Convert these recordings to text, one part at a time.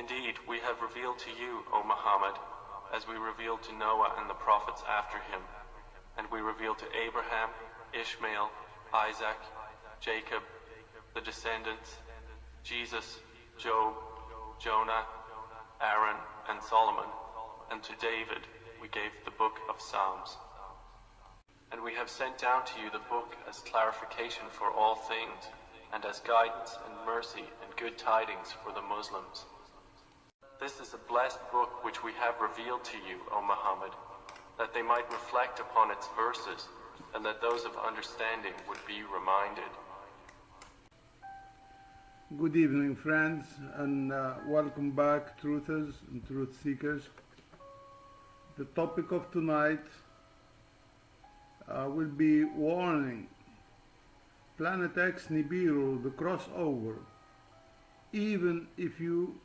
Indeed, we have revealed to you, O Muhammad, as we revealed to Noah and the prophets after him, and we revealed to Abraham, Ishmael, Isaac, Jacob, the descendants, Jesus, Job, Jonah, Aaron, and Solomon, and to David we gave the book of Psalms. And we have sent down to you the book as clarification for all things, and as guidance and mercy and good tidings for the Muslims. This is a blessed book which we have revealed to you, O Muhammad, that they might reflect upon its verses, and that those of understanding would be reminded. Good evening, friends, and welcome back, truthers and truth seekers. The topic of tonight will be warning. Planet X Nibiru, the crossover. Even if you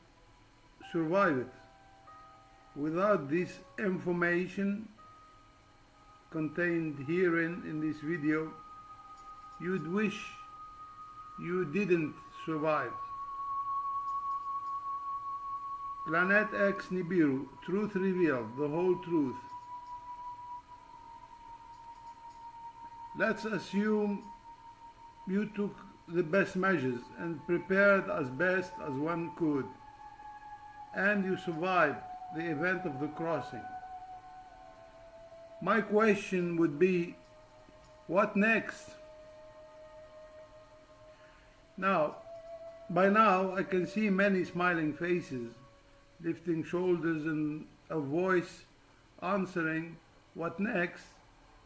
survive it, without this information contained herein in this video, you'd wish you didn't survive. Planet X Nibiru, truth revealed, the whole truth. Let's assume you took the best measures and prepared as best as one could, and you survived the event of the crossing. My question would be, what next? Now, by now I can see many smiling faces, lifting shoulders, and a voice answering, what next?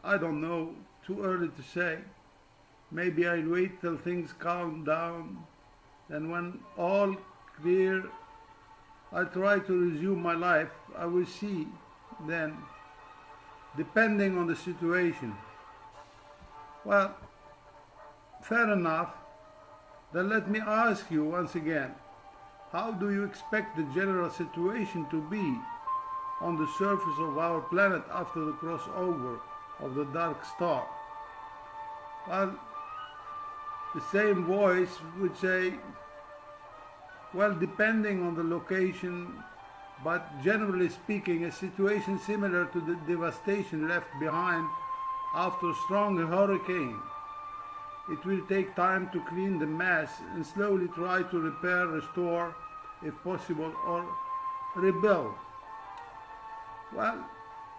I don't know, too early to say. Maybe I'll wait till things calm down, and when all clear, I'll try to resume my life. I will see then, depending on the situation. Well, fair enough. Then let me ask you once again, how do you expect the general situation to be on the surface of our planet after the crossover of the dark star? Well, the same voice would say, well, depending on the location, but generally speaking, a situation similar to the devastation left behind after a strong hurricane. It will take time to clean the mess and slowly try to repair, restore, if possible, or rebuild. Well,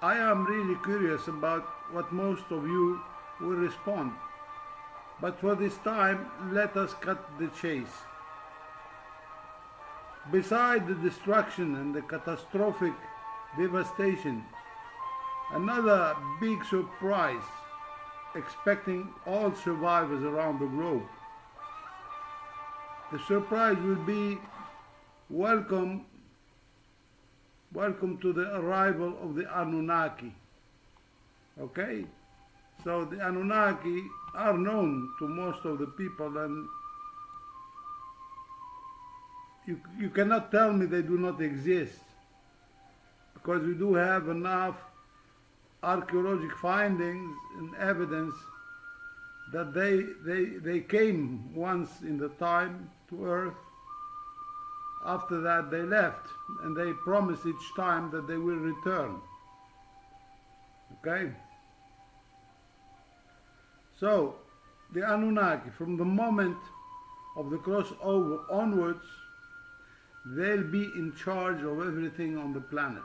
I am really curious about what most of you will respond. But for this time, let us cut the chase. Beside the destruction and the catastrophic devastation, another big surprise expecting all survivors around the globe. The surprise will be welcome to the arrival of the Anunnaki. Okay? So the Anunnaki are known to most of the people, and you cannot tell me they do not exist, because we do have enough archaeological findings and evidence that they came once in the time to Earth. After that they left, and they promised each time that they will return. Okay? So, the Anunnaki, from the moment of the crossover onwards, they'll be in charge of everything on the planet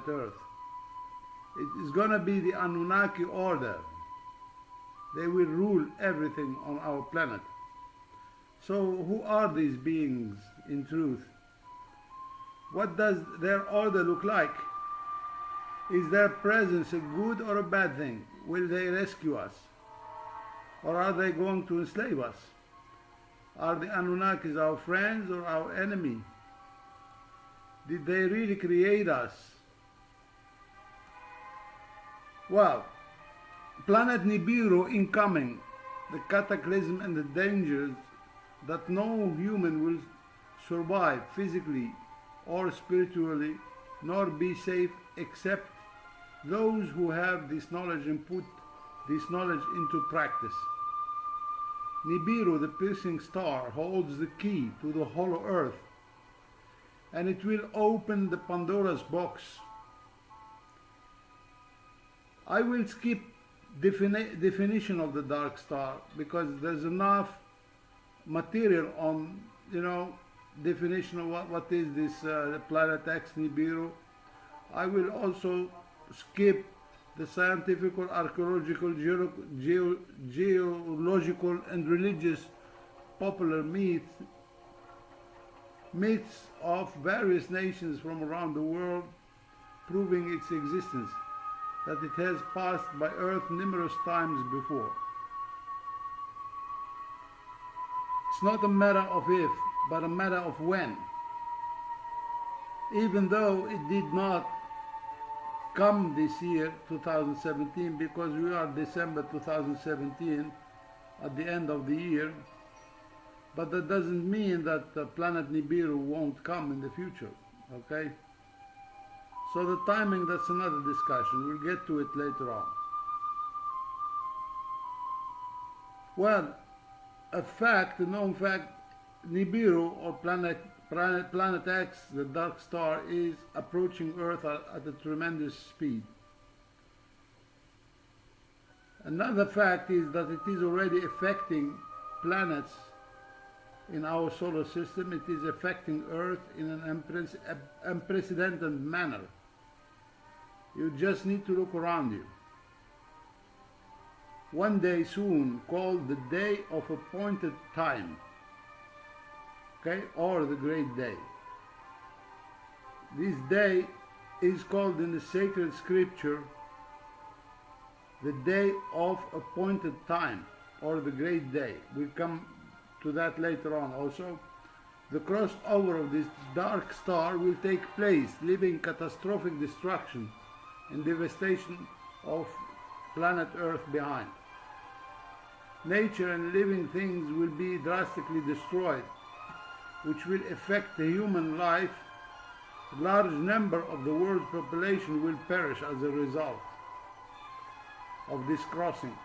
Earth. It is going to be the Anunnaki order. They will rule everything on our planet. So who are these beings in truth? What does their order look like? Is their presence a good or a bad thing? Will they rescue us? Or are they going to enslave us? Are the Anunnakis our friends or our enemy? Did they really create us? Well, planet Nibiru incoming, the cataclysm and the dangers that no human will survive physically or spiritually, nor be safe except those who have this knowledge and put this knowledge into practice. Nibiru, the piercing star, holds the key to the hollow earth and it will open the Pandora's box. I will skip definition of the dark star because there's enough material on, definition of what is this planet X Nibiru. I will also skip the scientific, archaeological, geological and religious popular myths of various nations from around the world proving its existence, that it has passed by Earth numerous times before. It's not a matter of if, but a matter of when. Even though it did not come this year, 2017, because we are December 2017, at the end of the year, but that doesn't mean that the planet Nibiru won't come in the future, okay? So the timing, that's another discussion. We'll get to it later on. Well, a known fact, Nibiru, or Planet X, the dark star, is approaching Earth at a tremendous speed. Another fact is that it is already affecting planets in our solar system. It is affecting Earth in an unprecedented manner. You just need to look around you. One day soon, called the Day of Appointed Time, okay, or the Great Day. This day is called in the sacred scripture the Day of Appointed Time, or the Great Day. We'll come to that later on also. The crossover of this dark star will take place, leaving catastrophic destruction and devastation of planet Earth behind. Nature and living things will be drastically destroyed, which will affect the human life. A large number of the world's population will perish as a result of this crossing.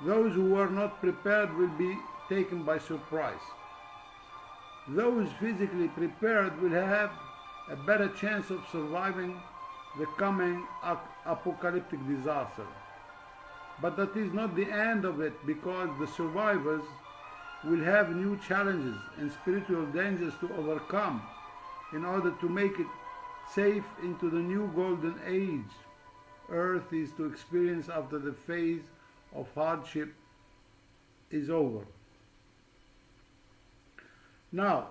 Those who were not prepared will be taken by surprise. Those physically prepared will have a better chance of surviving the coming apocalyptic disaster. But that is not the end of it, because the survivors will have new challenges and spiritual dangers to overcome in order to make it safe into the new golden age Earth is to experience after the phase of hardship is over. Now,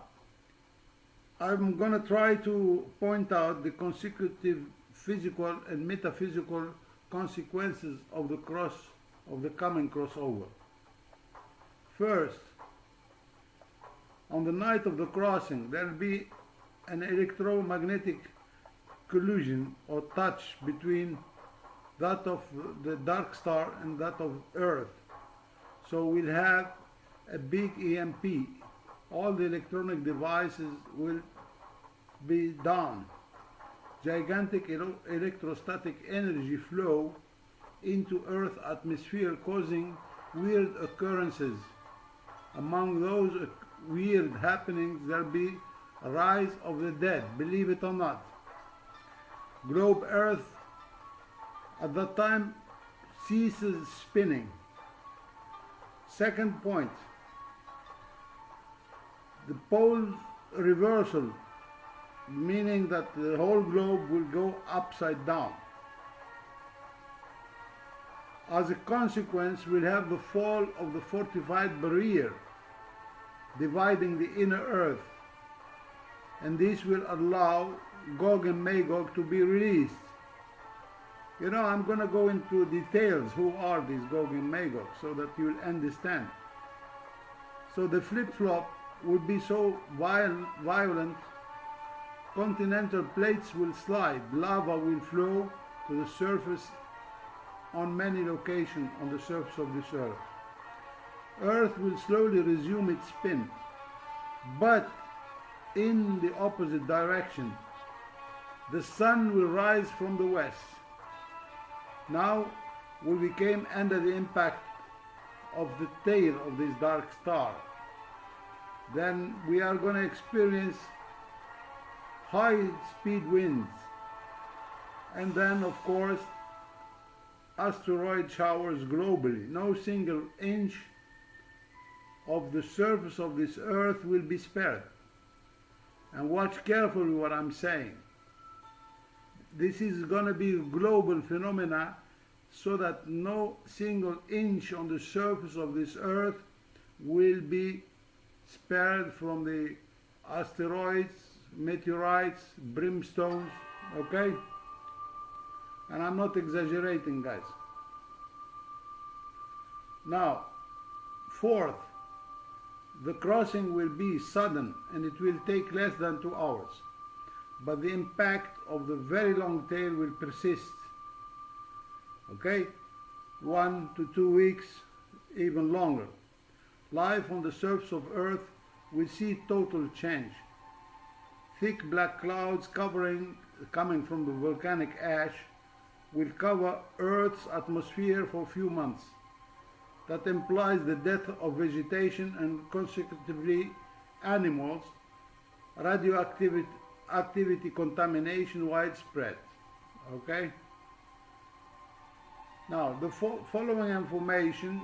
I'm going to try to point out the consecutive physical and metaphysical consequences of the coming crossover. First, on the night of the crossing, there will be an electromagnetic collision or touch between that of the dark star and that of Earth. So we'll have a big EMP. All the electronic devices will be down. Gigantic electrostatic energy flow into Earth's atmosphere, causing weird occurrences. Among those weird happenings, there'll be a rise of the dead, believe it or not. Globe Earth at that time ceases spinning. Second point, the pole reversal, meaning that the whole globe will go upside down. As a consequence, we'll have the fall of the fortified barrier dividing the inner Earth, and this will allow Gog and Magog to be released. I'm going to go into details who are these Gog and Magog so that you'll understand. So the flip-flop will be so violent, continental plates will slide, lava will flow to the surface on many locations on the surface of this Earth. Earth will slowly resume its spin, but in the opposite direction. The sun will rise from the west. Now we became under the impact of the tail of this dark star. Then we are going to experience high-speed winds, and then, of course, asteroid showers globally. No single inch of the surface of this earth will be spared. And watch carefully what I'm saying. This is going to be a global phenomena, so that no single inch on the surface of this earth will be spared from the asteroids, meteorites, brimstones, okay? And I'm not exaggerating, guys. Now, fourth, the crossing will be sudden and it will take less than 2 hours. But the impact of the very long tail will persist. Okay? 1 to 2 weeks, even longer. Life on the surface of Earth will see total change. Thick black clouds coming from the volcanic ash will cover Earth's atmosphere for a few months. That implies the death of vegetation and consequently animals, radioactivity contamination widespread. Okay? Now, the following information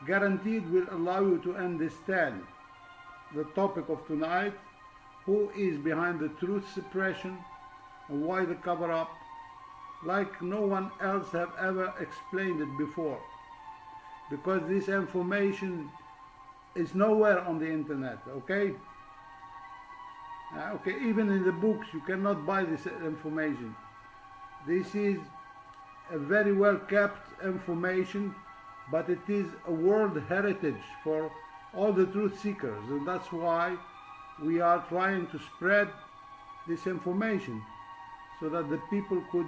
guaranteed will allow you to understand the topic of tonight, who is behind the truth suppression and why the cover-up, like no one else have ever explained it before, because this information is nowhere on the internet, okay? Okay, even in the books you cannot buy this information. This is a very well kept information, but it is a world heritage for all the truth seekers, and that's why we are trying to spread this information so that the people could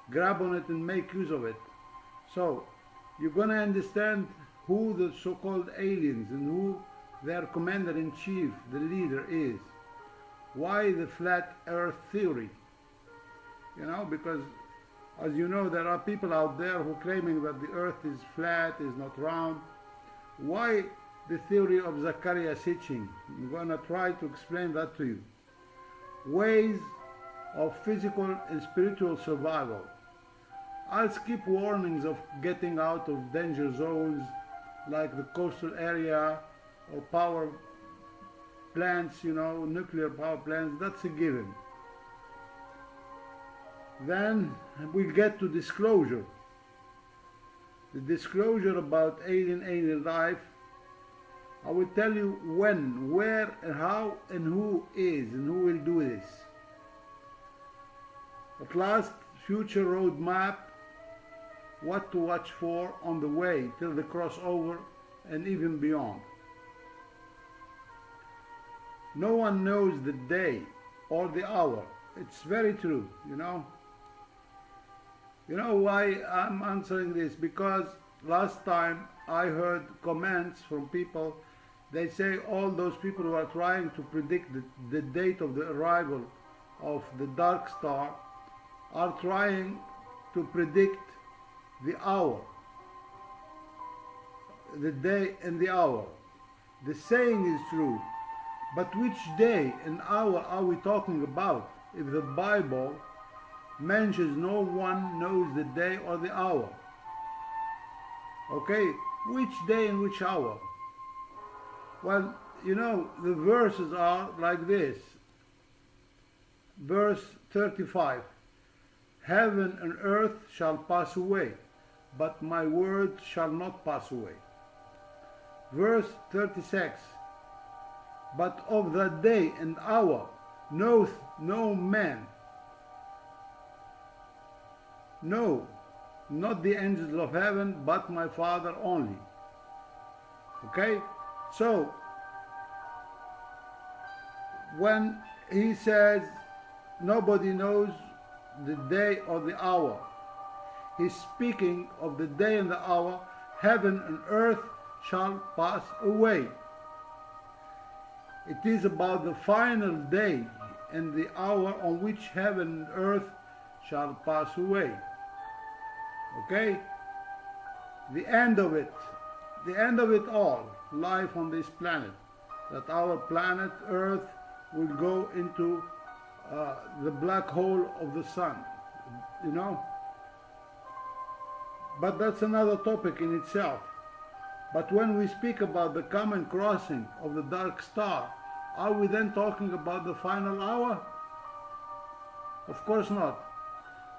grab on it and make use of it. So you're going to understand who the so-called aliens and who their commander-in-chief, the leader, is. Why the flat earth theory? You know, because as you know, there are people out there who are claiming that the earth is flat, is not round. Why the theory of Zachariah Sitchin? I'm going to try to explain that to you. Ways of physical and spiritual survival. I'll skip warnings of getting out of danger zones like the coastal area or power plants, you know, nuclear power plants. That's a given. Then we get to disclosure. The disclosure about alien life. I will tell you when, where, and how, and who is, and who will do this. At last, future roadmap, what to watch for on the way till the crossover and even beyond. No one knows the day or the hour. It's very true, you know. You know why I'm answering this? Because last time I heard comments from people. They say all those people who are trying to predict the date of the arrival of the dark star are trying to predict the hour, the day and the hour. The saying is true, but which day and hour are we talking about if the Bible mentions no one knows the day or the hour? Okay, which day and which hour? Well, you know, the verses are like this. Verse 35. Heaven and earth shall pass away, but my word shall not pass away. Verse 36. But of the day and hour knoweth no man. No, not the angels of heaven, but my Father only. Okay? So, when he says nobody knows the day or the hour, he's speaking of the day and the hour. Heaven and earth shall pass away. It is about the final day and the hour on which heaven and earth shall pass away. Okay? The end of it all, life on this planet, that our planet Earth will go into the black hole of the sun, you know. But that's another topic in itself. But when we speak about the common crossing of the dark star, are we then talking about the final hour? Of course not.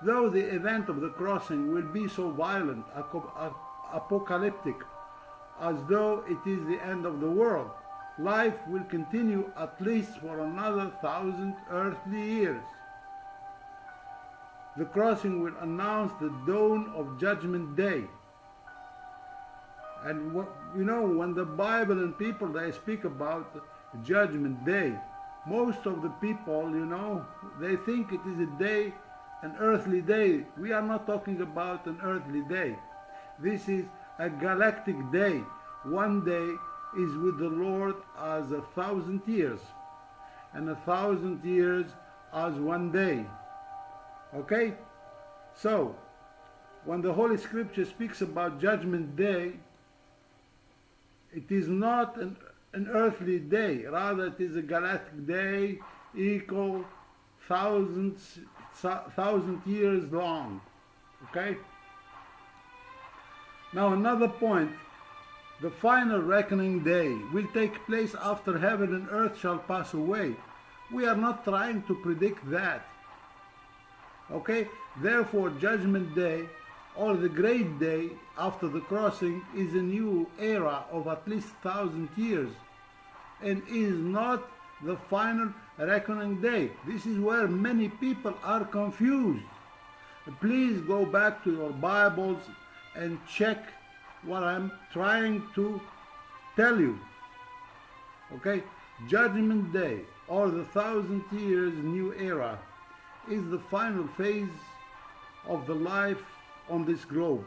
Though the event of the crossing will be so violent, apocalyptic, as though it is the end of the world, life will continue at least for another 1,000 earthly years. The crossing will announce the dawn of Judgment Day. And you know, when the Bible and people, they speak about Judgment Day, most of the people, you know, they think it is a day, an earthly day. We are not talking about an earthly day. This is a galactic day. One day is with the Lord as 1,000 years, and 1,000 years as one day. Okay? So, when the Holy Scripture speaks about Judgment Day, it is not an earthly day, rather it is a galactic day equal 1,000 years long. Okay? Now another point, the final reckoning day will take place after heaven and earth shall pass away. We are not trying to predict that. Okay? Therefore, Judgment Day, or the great day after the crossing, is a new era of at least 1,000 years, and is not the final reckoning day. This is where many people are confused. Please go back to your Bibles and check what I'm trying to tell you. Okay? Judgment Day, or the 1,000 years new era, is the final phase of the life on this globe.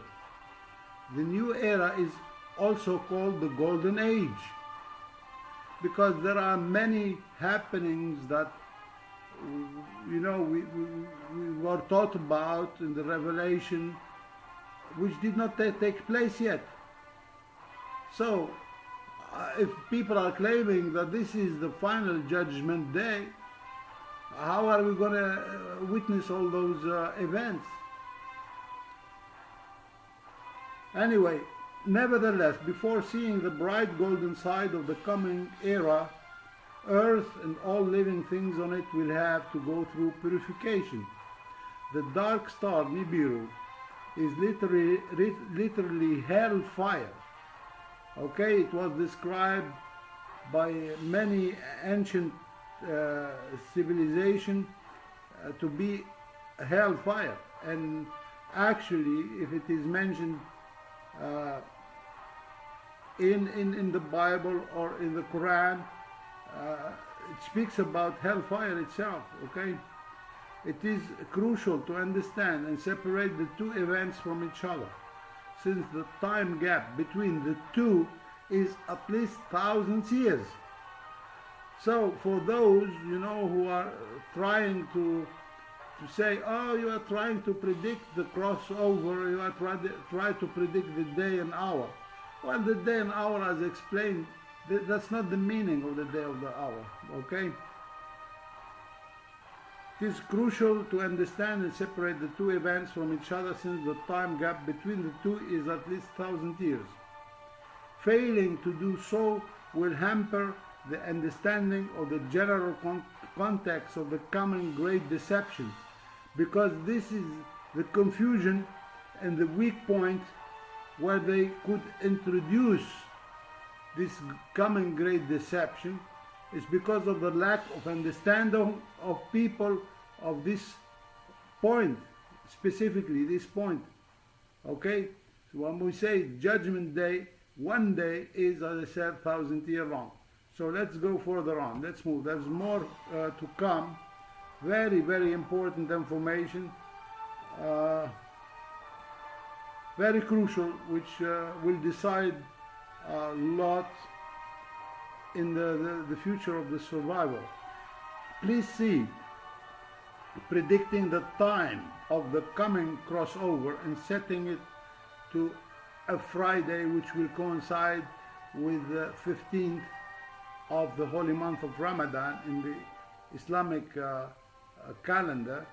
The new era is also called the Golden Age, because there are many happenings that, you know, we were taught about in the Revelation, which did not take place yet. So, if people are claiming that this is the final Judgment Day, how are we going to witness all those events? Anyway, nevertheless, before seeing the bright golden side of the coming era, Earth and all living things on it will have to go through purification. The dark star Nibiru is literally hellfire. Okay, it was described by many ancient civilizations to be hellfire, and actually, if it is mentioned in the Bible or in the Quran, it speaks about hellfire itself. Okay, it is crucial to understand and separate the two events from each other, since the time gap between the two is at least 1,000 years. So for those, you know, who are trying to say, oh, you are trying to predict the crossover, you are trying to predict the day and hour. Well, the day and hour, as explained, that's not the meaning of the day of the hour, okay? It is crucial to understand and separate the two events from each other, since the time gap between the two is at least 1,000 years. Failing to do so will hamper the understanding of the general context of the coming great deception, because this is the confusion and the weak point where they could introduce this coming great deception, is because of the lack of understanding of people of this point, specifically this point. Okay, so when we say Judgment Day, one day is, as I said, 1,000 years long. So let's go further on. Let's move. There's more to come. Very, very important information. Very crucial, which will decide a lot in the future of the survival. Please see, predicting the time of the coming crossover and setting it to a Friday, which will coincide with the 15th of the holy month of Ramadan in the Islamic calendar,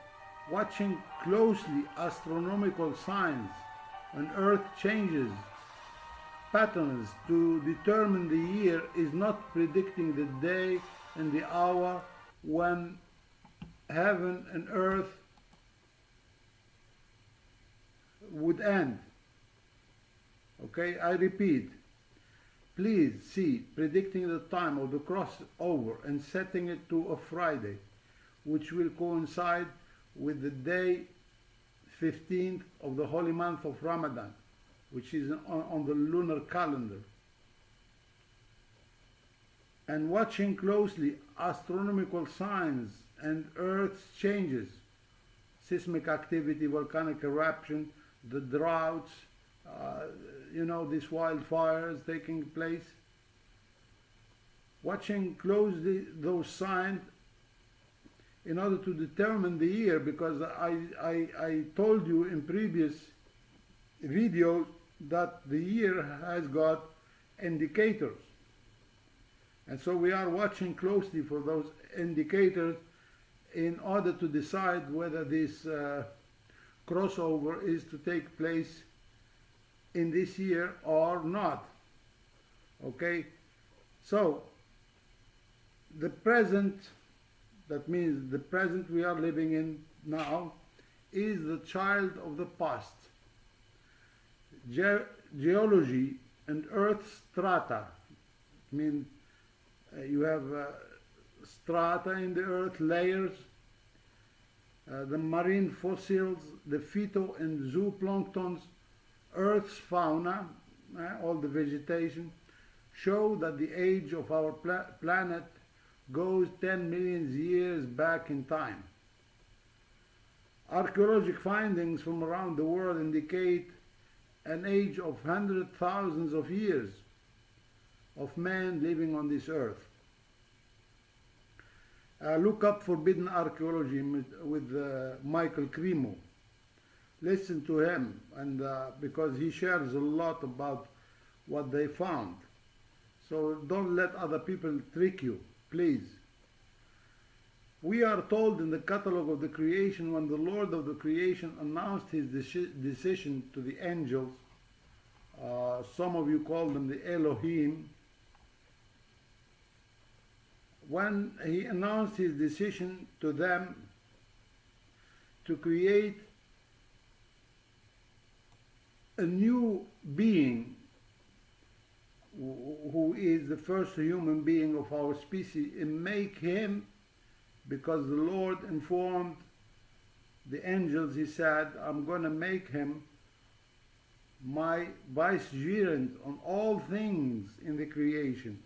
watching closely astronomical signs and earth changes patterns to determine the year is not predicting the day and the hour when heaven and earth would end. Okay, I repeat, please see predicting the time of the crossover and setting it to a Friday, which will coincide with the day 15th of the holy month of Ramadan, which is on the lunar calendar. And watching closely astronomical signs and Earth's changes, seismic activity, volcanic eruption, the droughts, these wildfires taking place. Watching closely those signs in order to determine the year, because I told you in previous video that the year has got indicators. And so we are watching closely for those indicators in order to decide whether this crossover is to take place in this year or not. Okay, so the present, that means the present we are living in now, is the child of the past. Geology and earth strata, I mean you have strata in the earth, layers, the marine fossils, the phyto and zooplanktons, earth's fauna, all the vegetation, show that the age of our planet goes 10 million years back in time. Archaeological findings from around the world indicate an age of hundreds of thousands of years of man living on this earth. Look up Forbidden Archaeology with Michael Cremo. Listen to him, and because he shares a lot about what they found. So don't let other people trick you, please. We are told in the catalogue of the creation, when the Lord of the creation announced his decision to the angels, some of you call them the Elohim, when he announced his decision to them to create a new being who is the first human being of our species, and make him, because the Lord informed the angels, he said, I'm going to make him my vicegerent on all things in the creation.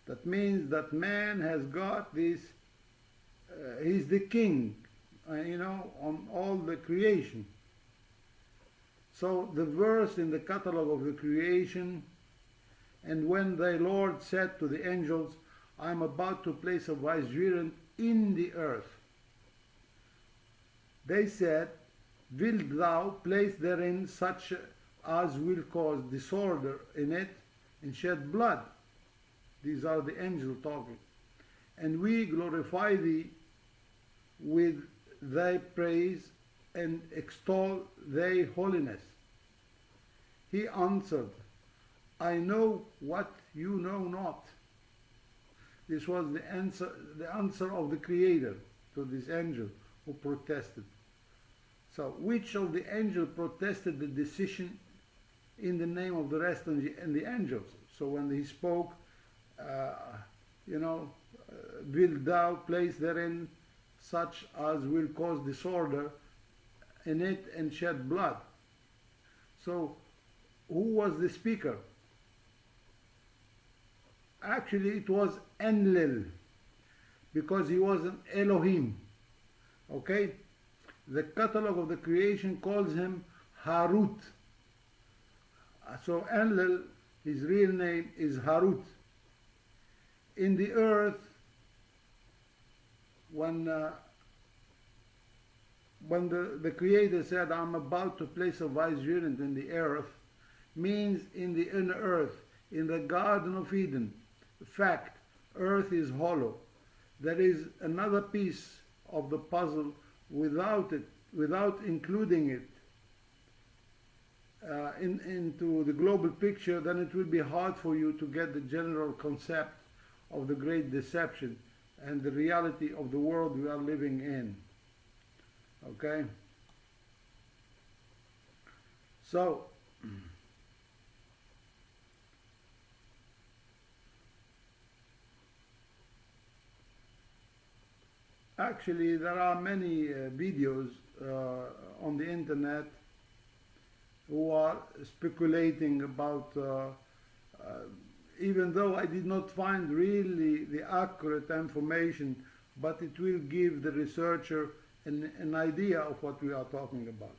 That means that man has got this, he's the king, on all the creation. So the verse in the catalogue of the creation, and when thy Lord said to the angels, I am about to place a vicegerent in the earth. They said, wilt thou place therein such as will cause disorder in it and shed blood? These are the angels talking. And we glorify thee with thy praise and extol thy holiness. He answered, I know what you know not. This was the answer of the Creator to this angel who protested. So which of the angels protested the decision in the name of the rest and the angels? So when he spoke, wilt thou place therein such as will cause disorder in it and shed blood? So who was the speaker? Actually it was Enlil, because he was an Elohim. Okay, the catalogue of the creation calls him Harut. So Enlil, his real name is Harut. In the earth, when the Creator said, I'm about to place a vicegerent in the earth, means in the earth, in the Garden of Eden. Fact, earth is hollow. there is another piece of the puzzle without it, without including it into the global picture, then it will be hard for you to get the general concept of the great deception and the reality of the world we are living in. Okay? So, actually there are many videos on the internet who are speculating about, even though I did not find really the accurate information, but it will give the researcher an idea of what we are talking about.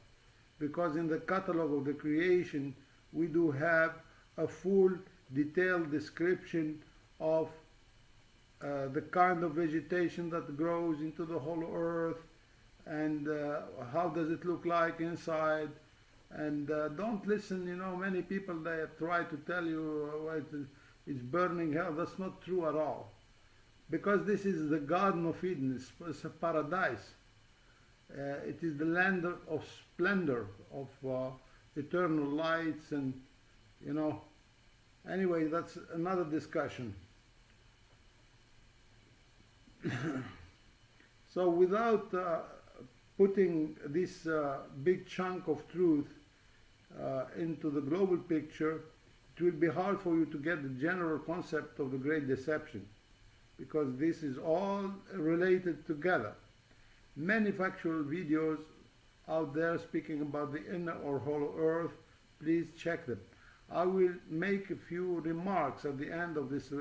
Because in the catalog of the creation, we do have a full detailed description of the kind of vegetation that grows into the whole earth, and how does it look like inside. And don't listen, many people, they try to tell you it's burning hell. That's not true at all. Because this is the Garden of Eden, it's a paradise. It is the land of splendor, of eternal lights, and, anyway, that's another discussion. So without putting this big chunk of truth into the global picture, it will be hard for you to get the general concept of the great deception, because this is all related together. Many factual videos out there speaking about the inner or hollow earth. Please check them. I will make a few remarks at the end of this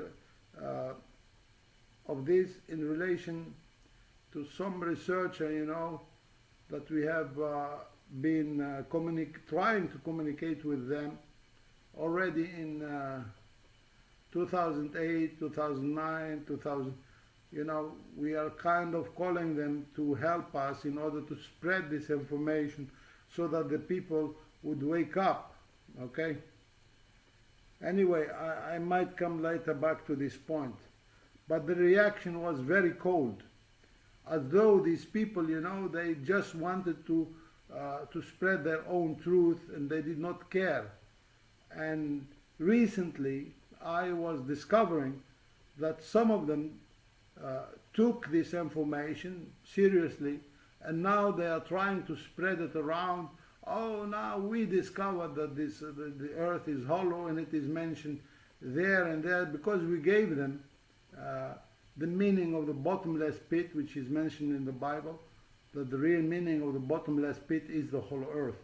in relation to some researcher, that we have been trying to communicate with them already in 2008, 2009, 2000. We are kind of calling them to help us in order to spread this information so that the people would wake up, okay? Anyway, I might come later back to this point. But the reaction was very cold, as though these people, they just wanted to spread their own truth, and they did not care. And recently, I was discovering that some of them took this information seriously, and now they are trying to spread it around. Oh, now we discovered that the earth is hollow, and it is mentioned there and there, because we gave them the meaning of the bottomless pit, which is mentioned in the Bible, that the real meaning of the bottomless pit is the whole earth.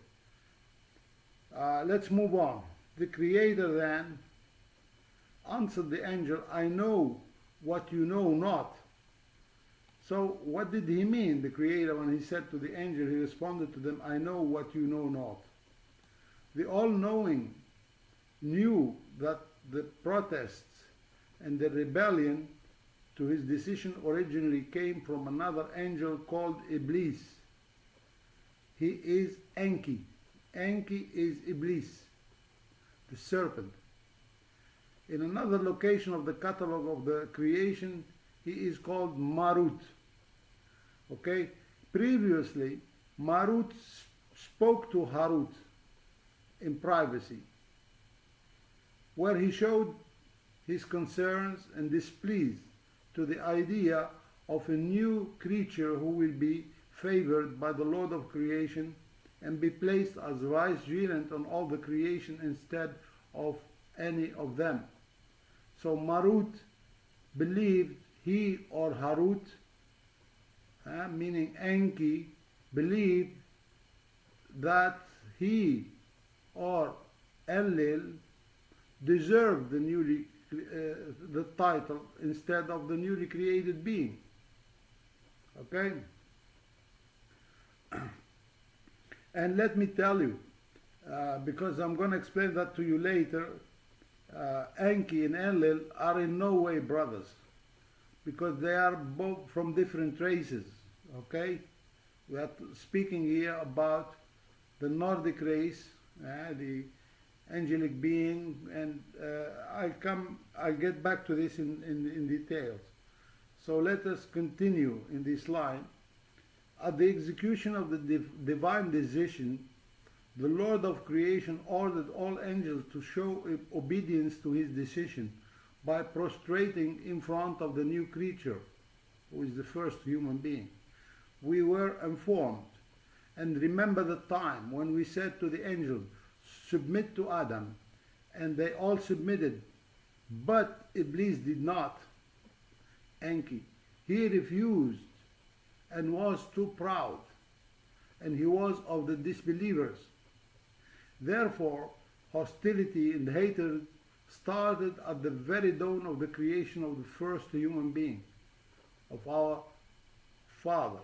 Let's move on. The Creator then answered the angel, I know what you know not. So what did he mean, the Creator, when he said to the angel, he responded to them, I know what you know not. The all-knowing knew that the protests and the rebellion to his decision originally came from another angel called Iblis. He is Enki. Enki is Iblis, the serpent. In another location of the catalog of the creation, he is called Marut. Okay? Previously, Marut spoke to Harut in privacy, where he showed his concerns and displeased to the idea of a new creature who will be favored by the Lord of creation and be placed as vicegerent on all the creation instead of any of them. So Marut believed, he or Harut, meaning Enki, believed that he or Enlil deserved the title instead of the newly created being. Okay? And let me tell you, because I'm going to explain that to you later, Enki and Enlil are in no way brothers, because they are both from different races. Okay? We are speaking here about the Nordic race, the angelic being, and I'll get back to this in details. So let us continue in this line. At the execution of the divine decision, the Lord of creation ordered all angels to show obedience to his decision by prostrating in front of the new creature, who is the first human being. We were informed, and remember the time when we said to the angels, submit to Adam, and they all submitted, but Iblis did not. Enki, he refused and was too proud, and he was of the disbelievers. Therefore, hostility and hatred started at the very dawn of the creation of the first human being, of our father,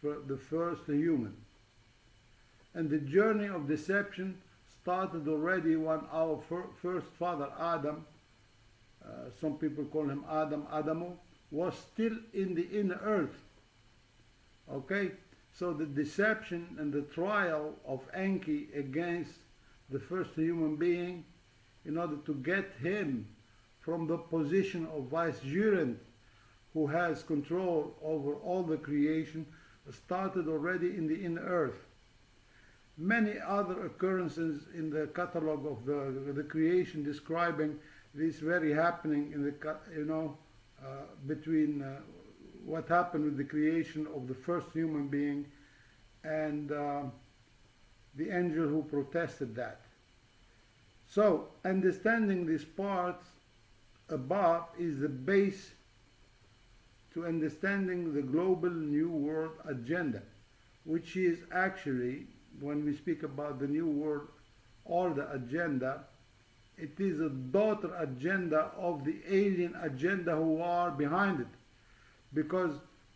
the first human. And the journey of deception started already when our first father, Adam, some people call him Adamo, was still in the inner earth. Okay, so the deception and the trial of Enki against the first human being, in order to get him from the position of vicegerent who has control over all the creation, started already in the inner earth. Many other occurrences in the catalog of the creation describing this very happening in the between what happened with the creation of the first human being and the angel who protested that. So understanding these parts above is the base to understanding the global New World agenda, which is actually, when we speak about the New World Order agenda, it is a daughter agenda of the alien agenda who are behind it. Because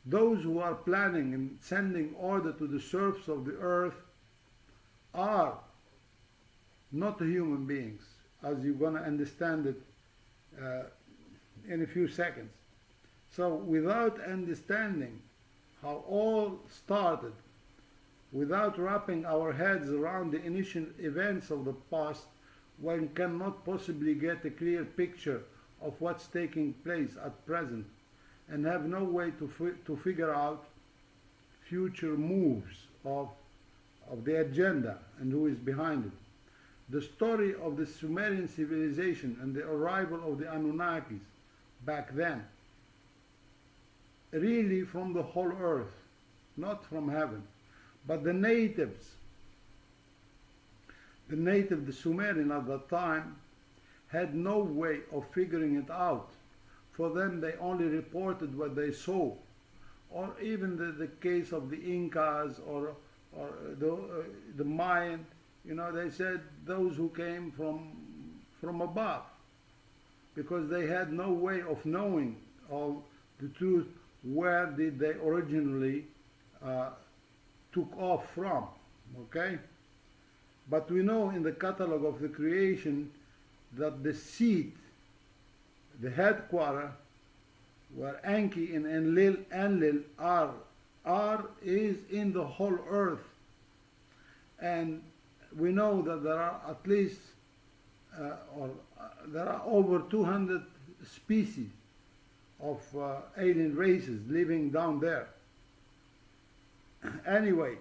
those who are planning and sending order to the surface of the earth are not the human beings, as you're going to understand it in a few seconds. So without understanding how all started, without wrapping our heads around the initial events of the past, one cannot possibly get a clear picture of what's taking place at present, and have no way to figure out future moves of the agenda and who is behind it. The story of the Sumerian civilization and the arrival of the Anunnakis back then, really from the whole earth, not from heaven, but the natives, the Sumerian at that time, had no way of figuring it out. For them, they only reported what they saw. Or even the case of the Incas or the Mayan, they said those who came from above, because they had no way of knowing all the truth, where did they originally took off from, okay? But we know in the catalog of the creation that the seat, the headquarter, where Enki and Enlil are is in the whole earth. And we know that there are at least, there are over 200 species of alien races living down there. Anyway,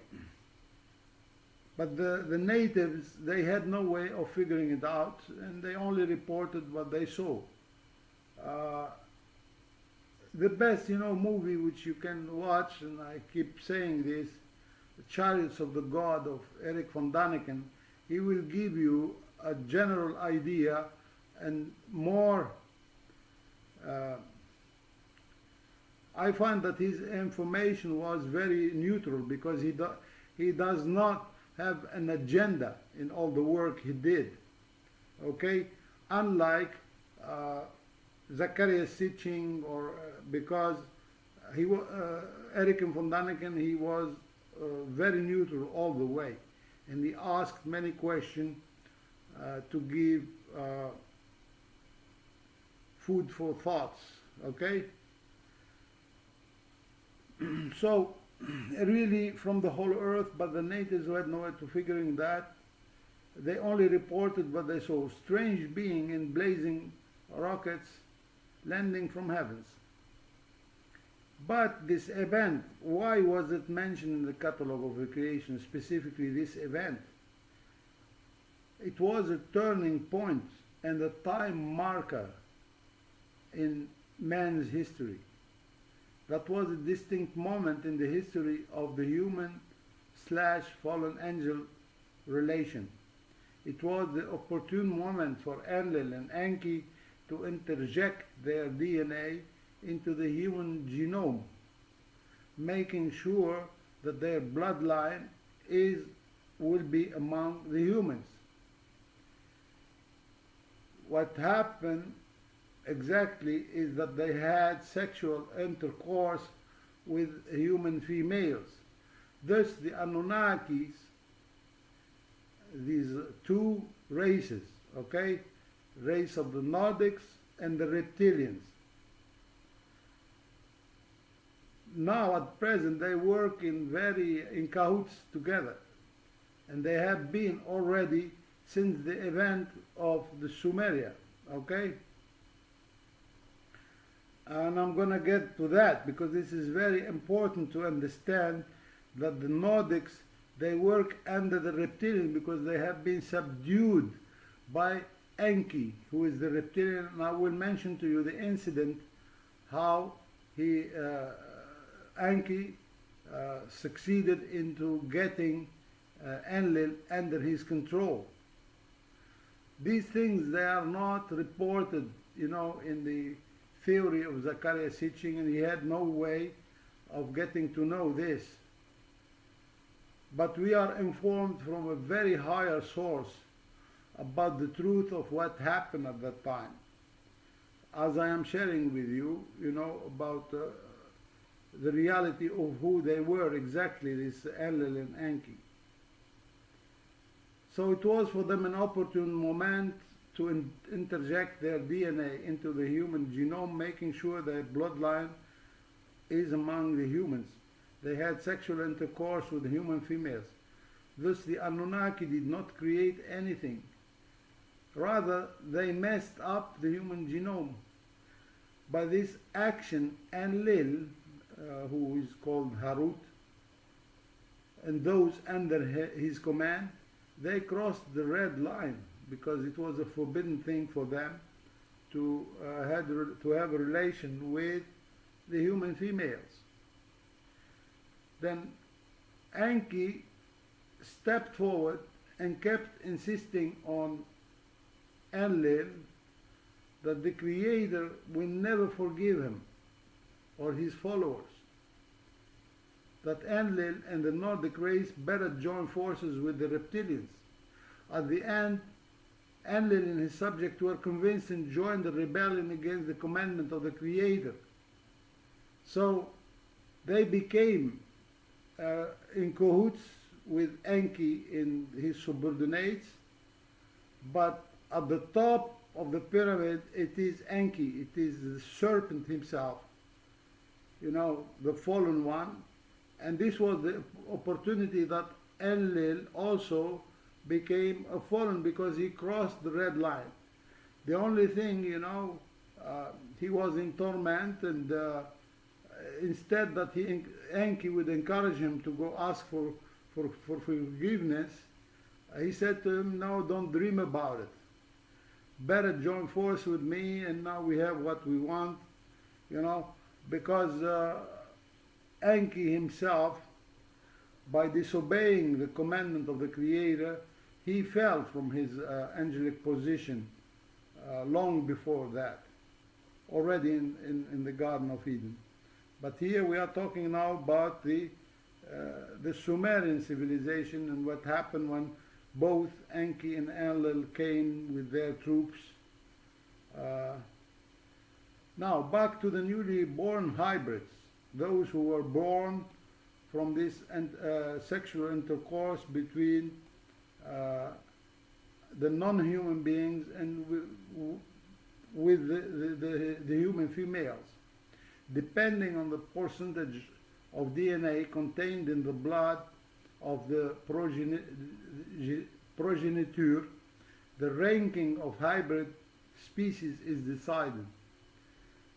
but the natives, they had no way of figuring it out, and they only reported what they saw. The best, movie which you can watch, and I keep saying this, The Chariots of the God of Eric von Daniken, he will give you a general idea and more. I find that his information was very neutral, because he does not have an agenda in all the work he did. Okay, unlike Zacharias Sitchin, or because Eric von Daniken, he was very neutral all the way, and he asked many questions to give food for thoughts. Okay. So really from the whole earth, but the natives who had no way to figuring that, they only reported what they saw: strange being in blazing rockets landing from heavens. But this event, why was it mentioned in the catalog of creation, specifically this event? It was a turning point and a time marker in man's history. That was a distinct moment in the history of the human slash fallen angel relation. It was the opportune moment for Enlil and Enki to interject their DNA into the human genome, making sure that their bloodline will be among the humans. What happened exactly is that they had sexual intercourse with human females. Thus the Anunnakis, these two races, okay, race of the Nordics and the reptilians. Now at present they work in cahoots together, and they have been already since the event of the Sumeria, okay? And I'm going to get to that because this is very important to understand that the Nordics, they work under the reptilian because they have been subdued by Enki, who is the reptilian. And I will mention to you the incident how Enki succeeded into getting Enlil under his control. These things, they are not reported, in the theory of Zecharia Sitchin, and he had no way of getting to know this. But we are informed from a very higher source about the truth of what happened at that time. As I am sharing with you, about the reality of who they were exactly, this Enlil and Enki. So it was for them an opportune moment to interject their DNA into the human genome, making sure their bloodline is among the humans. They had sexual intercourse with human females. Thus the Anunnaki did not create anything. Rather, they messed up the human genome. By this action, Enlil, who is called Harut, and those under his command, they crossed the red line, because it was a forbidden thing for them to have a relation with the human females. Then Enki stepped forward and kept insisting on Enlil that the Creator will never forgive him or his followers, that Enlil and the Nordic race better join forces with the reptilians. At the end, Enlil and his subjects were convinced and joined the rebellion against the commandment of the Creator. So they became in cahoots with Enki in his subordinates, but at the top of the pyramid it is Enki, it is the serpent himself, the fallen one. And this was the opportunity that Enlil also became a fallen, because he crossed the red line. The only thing, he was in torment, and instead that Enki would encourage him to go ask for forgiveness, he said to him, no, don't dream about it. Better join force with me, and now we have what we want, because Enki himself, by disobeying the commandment of the Creator, he fell from his angelic position long before that, already in the Garden of Eden. But here we are talking now about the Sumerian civilization and what happened when both Enki and Enlil came with their troops. Now back to the newly born hybrids, those who were born from this sexual intercourse between the non-human beings and with the human females. Depending on the percentage of DNA contained in the blood of the progenitor, the ranking of hybrid species is decided.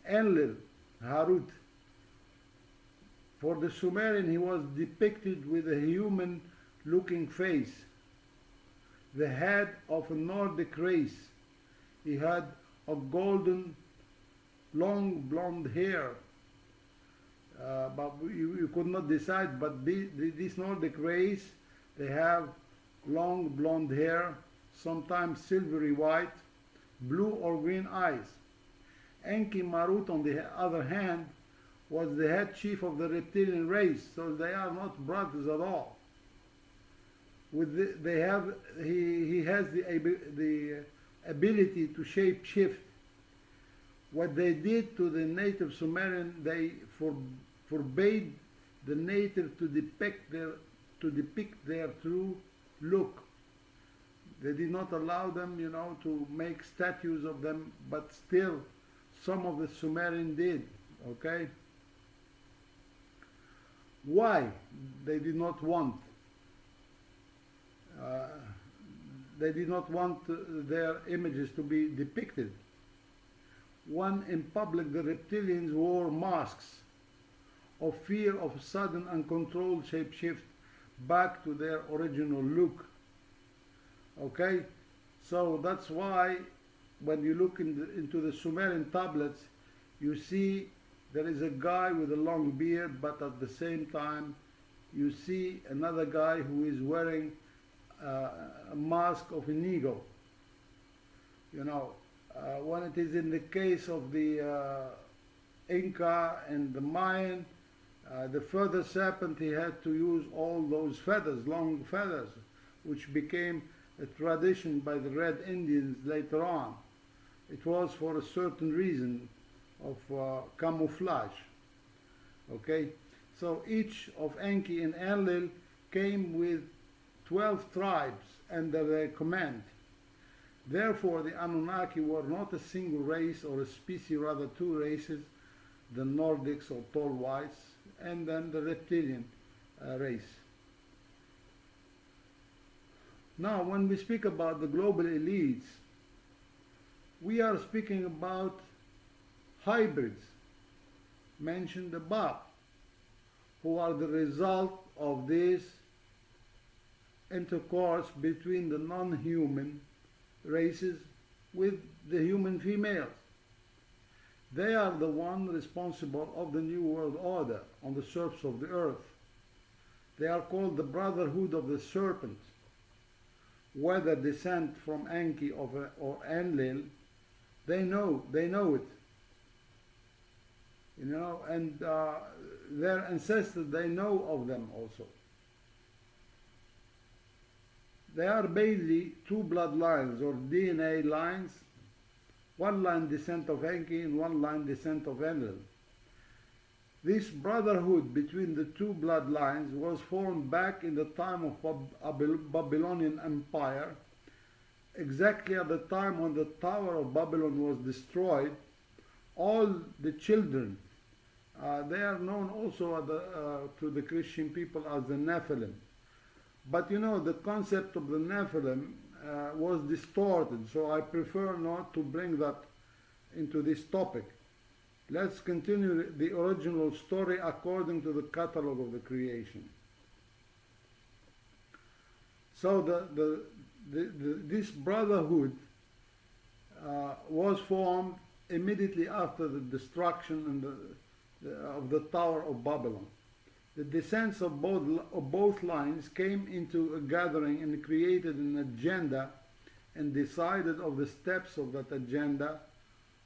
Enlil, Harut, For the Sumerian, he was depicted with a human-looking face, the head of a Nordic race. He had a golden, long blonde hair, but you could not decide. But this Nordic race, they have long blonde hair, sometimes silvery white, blue or green eyes. Enki Marut, on the other hand, was the head chief of the reptilian race, so they are not brothers at all. He has the ability to shape shift. What they did to the native Sumerian, they forbade the native to depict their true look. They did not allow them, to make statues of them, but still some of the Sumerian did, okay? Why they did not want? They did not want their images to be depicted. One, in public, the reptilians wore masks of fear of sudden uncontrolled shapeshift back to their original look. Okay, so that's why when you look into the Sumerian tablets, you see there is a guy with a long beard, but at the same time you see another guy who is wearing a mask of an eagle. When it is in the case of the Inca and the Mayan, the feather serpent, he had to use all those feathers, long feathers, which became a tradition by the Red Indians later on. It was for a certain reason of camouflage. Okay, so each of Enki and Enlil came with 12 tribes under their command. Therefore, the Anunnaki were not a single race or a species, rather two races, the Nordics or tall whites, and then the reptilian race. Now, when we speak about the global elites, we are speaking about hybrids mentioned above, who are the result of this intercourse between the non-human races with the human females. They are the one responsible of the New World Order on the surface of the earth. They are called the Brotherhood of the Serpent. Whether descent from Enki or Enlil, they know it. And their ancestors, they know of them also. They are basically two bloodlines or DNA lines, one line descent of Enki and one line descent of Enlil. This brotherhood between the two bloodlines was formed back in the time of Babylonian Empire, exactly at the time when the Tower of Babylon was destroyed. All the children, they are known also to the Christian people as the Nephilim. But the concept of the Nephilim was distorted, so I prefer not to bring that into this topic. Let's continue the original story according to the catalog of the creation. So this brotherhood was formed immediately after the destruction of the Tower of Babylon. The descendants of both lines came into a gathering and created an agenda and decided of the steps of that agenda.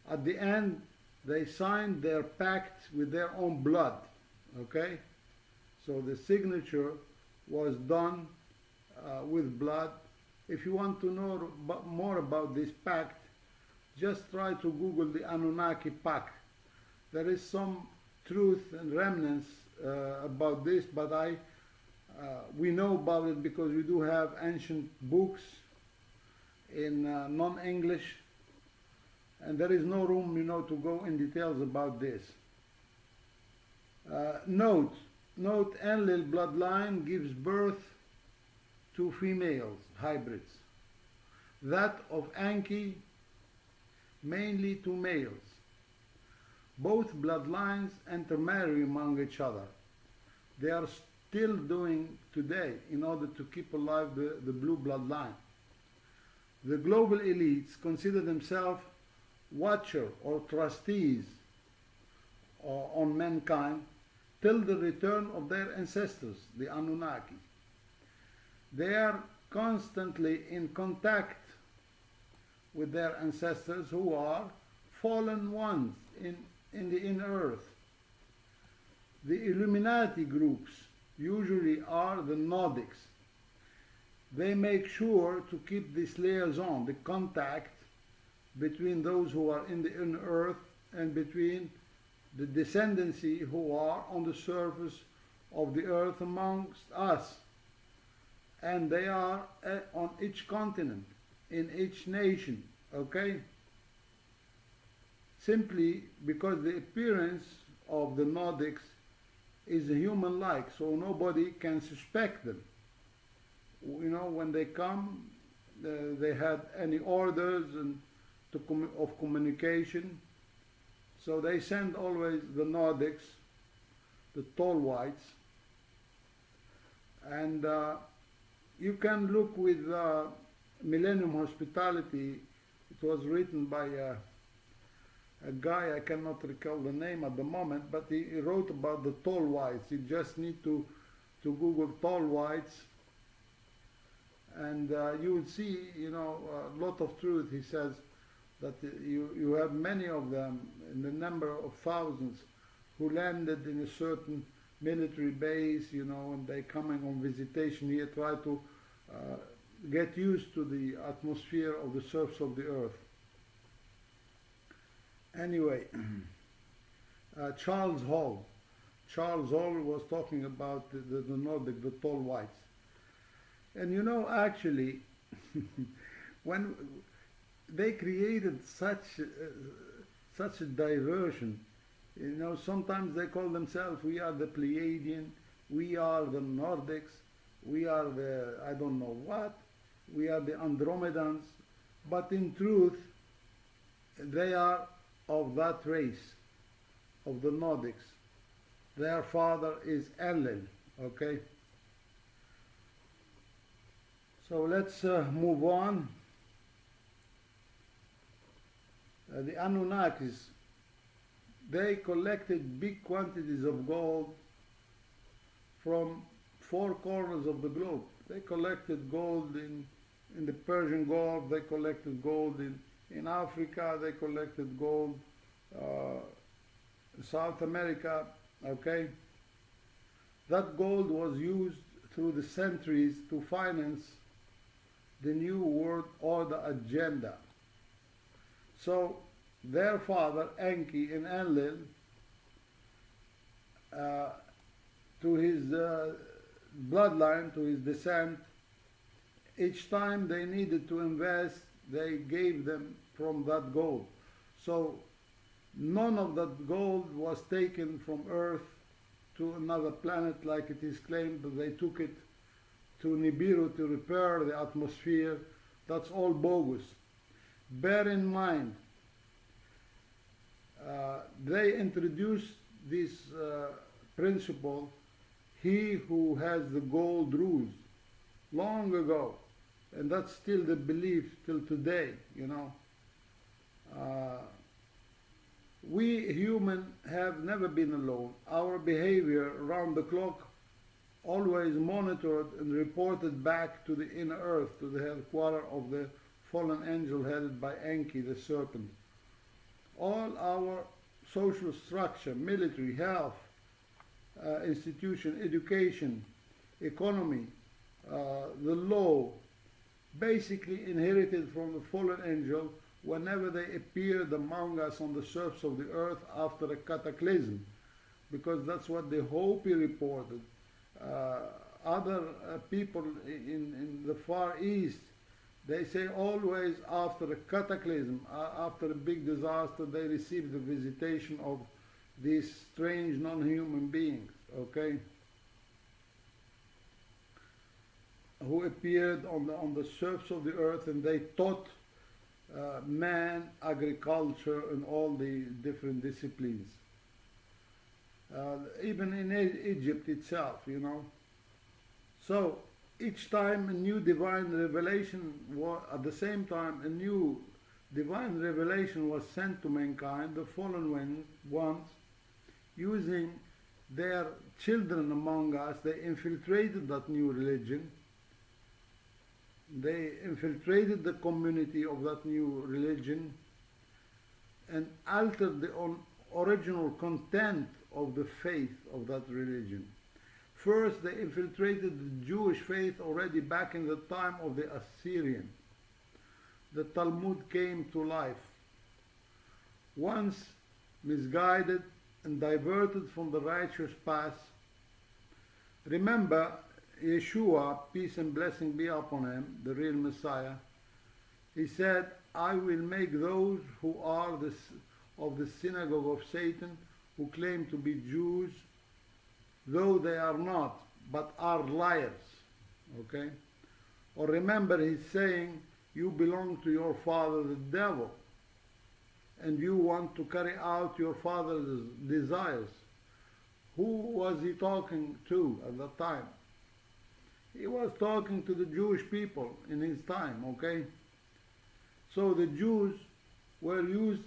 At the end, they signed their pact with their own blood. Okay? So the signature was done with blood. If you want to know more about this pact, just try to Google the Anunnaki Pact. There is some truth and remnants about this, but we know about it because we do have ancient books in non-English, and there is no room, to go in details about this. Note, Enlil bloodline gives birth to females, hybrids. That of Enki, mainly to males. Both bloodlines intermarry among each other. they are still doing today in order to keep alive the blue bloodline. The global elites consider themselves watcher or trustees on mankind till the return of their ancestors, the Anunnaki. They are constantly in contact with their ancestors who are fallen ones in the inner earth. The Illuminati groups usually are the Nordics. They make sure to keep this liaison, the contact between those who are in the inner earth and between the descendancy who are on the surface of the earth amongst us. And they are on each continent, in each nation, okay? Simply because the appearance of the Nordics is human-like, so nobody can suspect them. You know, when they come, they had any orders and of communication, so they send always the Nordics, the tall whites, and you can look with Millennium Hospitality. It was written by a guy, I cannot recall the name at the moment, but he wrote about the tall whites. You just need to Google tall whites, and you would see, you know, a lot of truth. He says that you have many of them in the number of thousands who landed in a certain military base, you know, and they coming on visitation here, try to get used to the atmosphere of the surface of the earth. Anyway, Charles Hall was talking about the Nordic, the tall whites. And you know, actually, when they created such a diversion, you know, sometimes they call themselves, we are the Pleiadian, we are the Nordics, we are the, I don't know what, we are the Andromedans, but in truth, they are of that race, of the Nordics. Their father is Enlil, okay? So let's move on. The Anunnakis, they collected big quantities of gold from 4 corners of the globe. They collected gold in the Persian Gulf, they collected gold in Africa, they collected gold in South America, okay? That gold was used through the centuries to finance the New World Order agenda. So their father, Enki and Enlil, to his bloodline, to his descent, each time they needed to invest, they gave them from that gold. So none of that gold was taken from Earth to another planet like it is claimed that they took it to Nibiru to repair the atmosphere. That's all bogus. Bear in mind, they introduced this principle, he who has the gold rules, long ago. And that's still the belief till today, you know. We human have never been alone. Our behavior around the clock always monitored and reported back to the inner earth, to the headquarters of the fallen angel headed by Enki, the serpent. All our social structure, military, health, institution, education, economy, the law, basically inherited from the fallen angel whenever they appeared among us on the surface of the earth after a cataclysm, because that's what the Hopi reported. Other people in the Far East, they say always after a cataclysm, after a big disaster, they receive the visitation of these strange non-human beings, okay, who appeared on the surface of the earth, and they taught man agriculture and all the different disciplines. even in Egypt itself, you know. So each time a new divine revelation was, at the same time a new divine revelation was sent to mankind, the fallen ones, using their children among us, they infiltrated that new religion. They infiltrated the community of that new religion and altered the original content of the faith of that religion. First, they infiltrated the Jewish faith already back in the time of the Assyrian. The Talmud came to life. Once misguided and diverted from the righteous path, remember Yeshua, peace and blessing be upon him, the real Messiah, he said, I will make those who are of the synagogue of Satan, who claim to be Jews, though they are not, but are liars. Okay? Or remember he's saying, you belong to your father the devil, and you want to carry out your father's desires. Who was he talking to at that time? He was talking to the Jewish people in his time, okay? So the Jews were used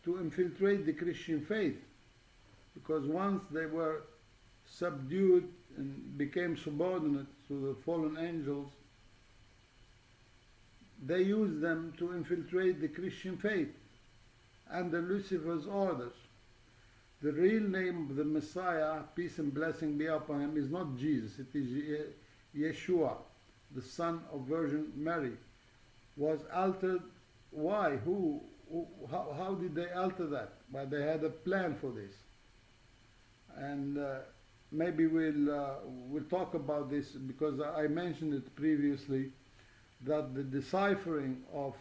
to infiltrate the Christian faith, because once they were subdued and became subordinate to the fallen angels, they used them to infiltrate the Christian faith under Lucifer's orders. The real name of the Messiah, peace and blessing be upon him, is not Jesus, it is Yeshua, the son of Virgin Mary. Was altered. Why? How did they alter that? Well, they had a plan for this. And maybe we'll talk about this, because I mentioned it previously, that the deciphering of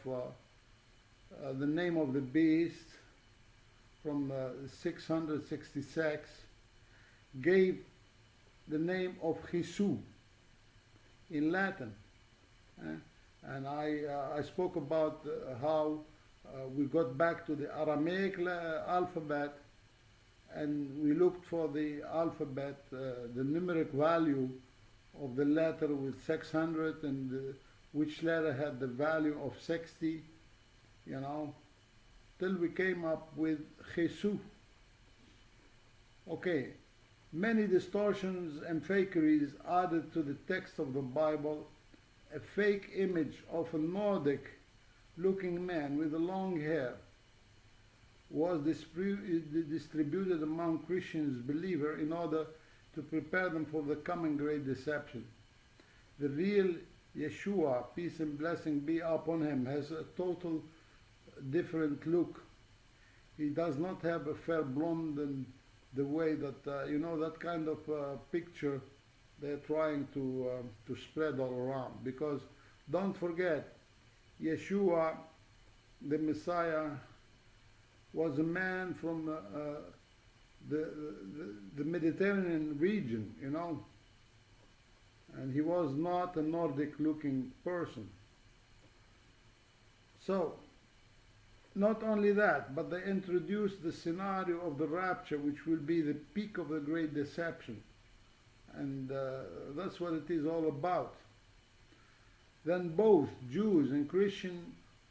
the name of the beast from 666 gave the name of Jesus in Latin. And I spoke about how we got back to the Aramaic alphabet, and we looked for the alphabet, the numeric value of the letter with 600, and which letter had the value of 60, you know, till we came up with Jesus. Okay, many distortions and fakeries added to the text of the Bible. A fake image of a Nordic looking man with long hair was distributed among Christians believers in order to prepare them for the coming great deception. The real Yeshua, peace and blessing be upon him, has a total different look. He does not have a fair blonde and the way that, you know, that kind of picture they're trying to spread all around. Because don't forget, Yeshua, the Messiah, was a man from the Mediterranean region, you know, and he was not a Nordic looking person. So not only that, but they introduced the scenario of the rapture, which will be the peak of the great deception. And that's what it is all about. Then both Jews and Christians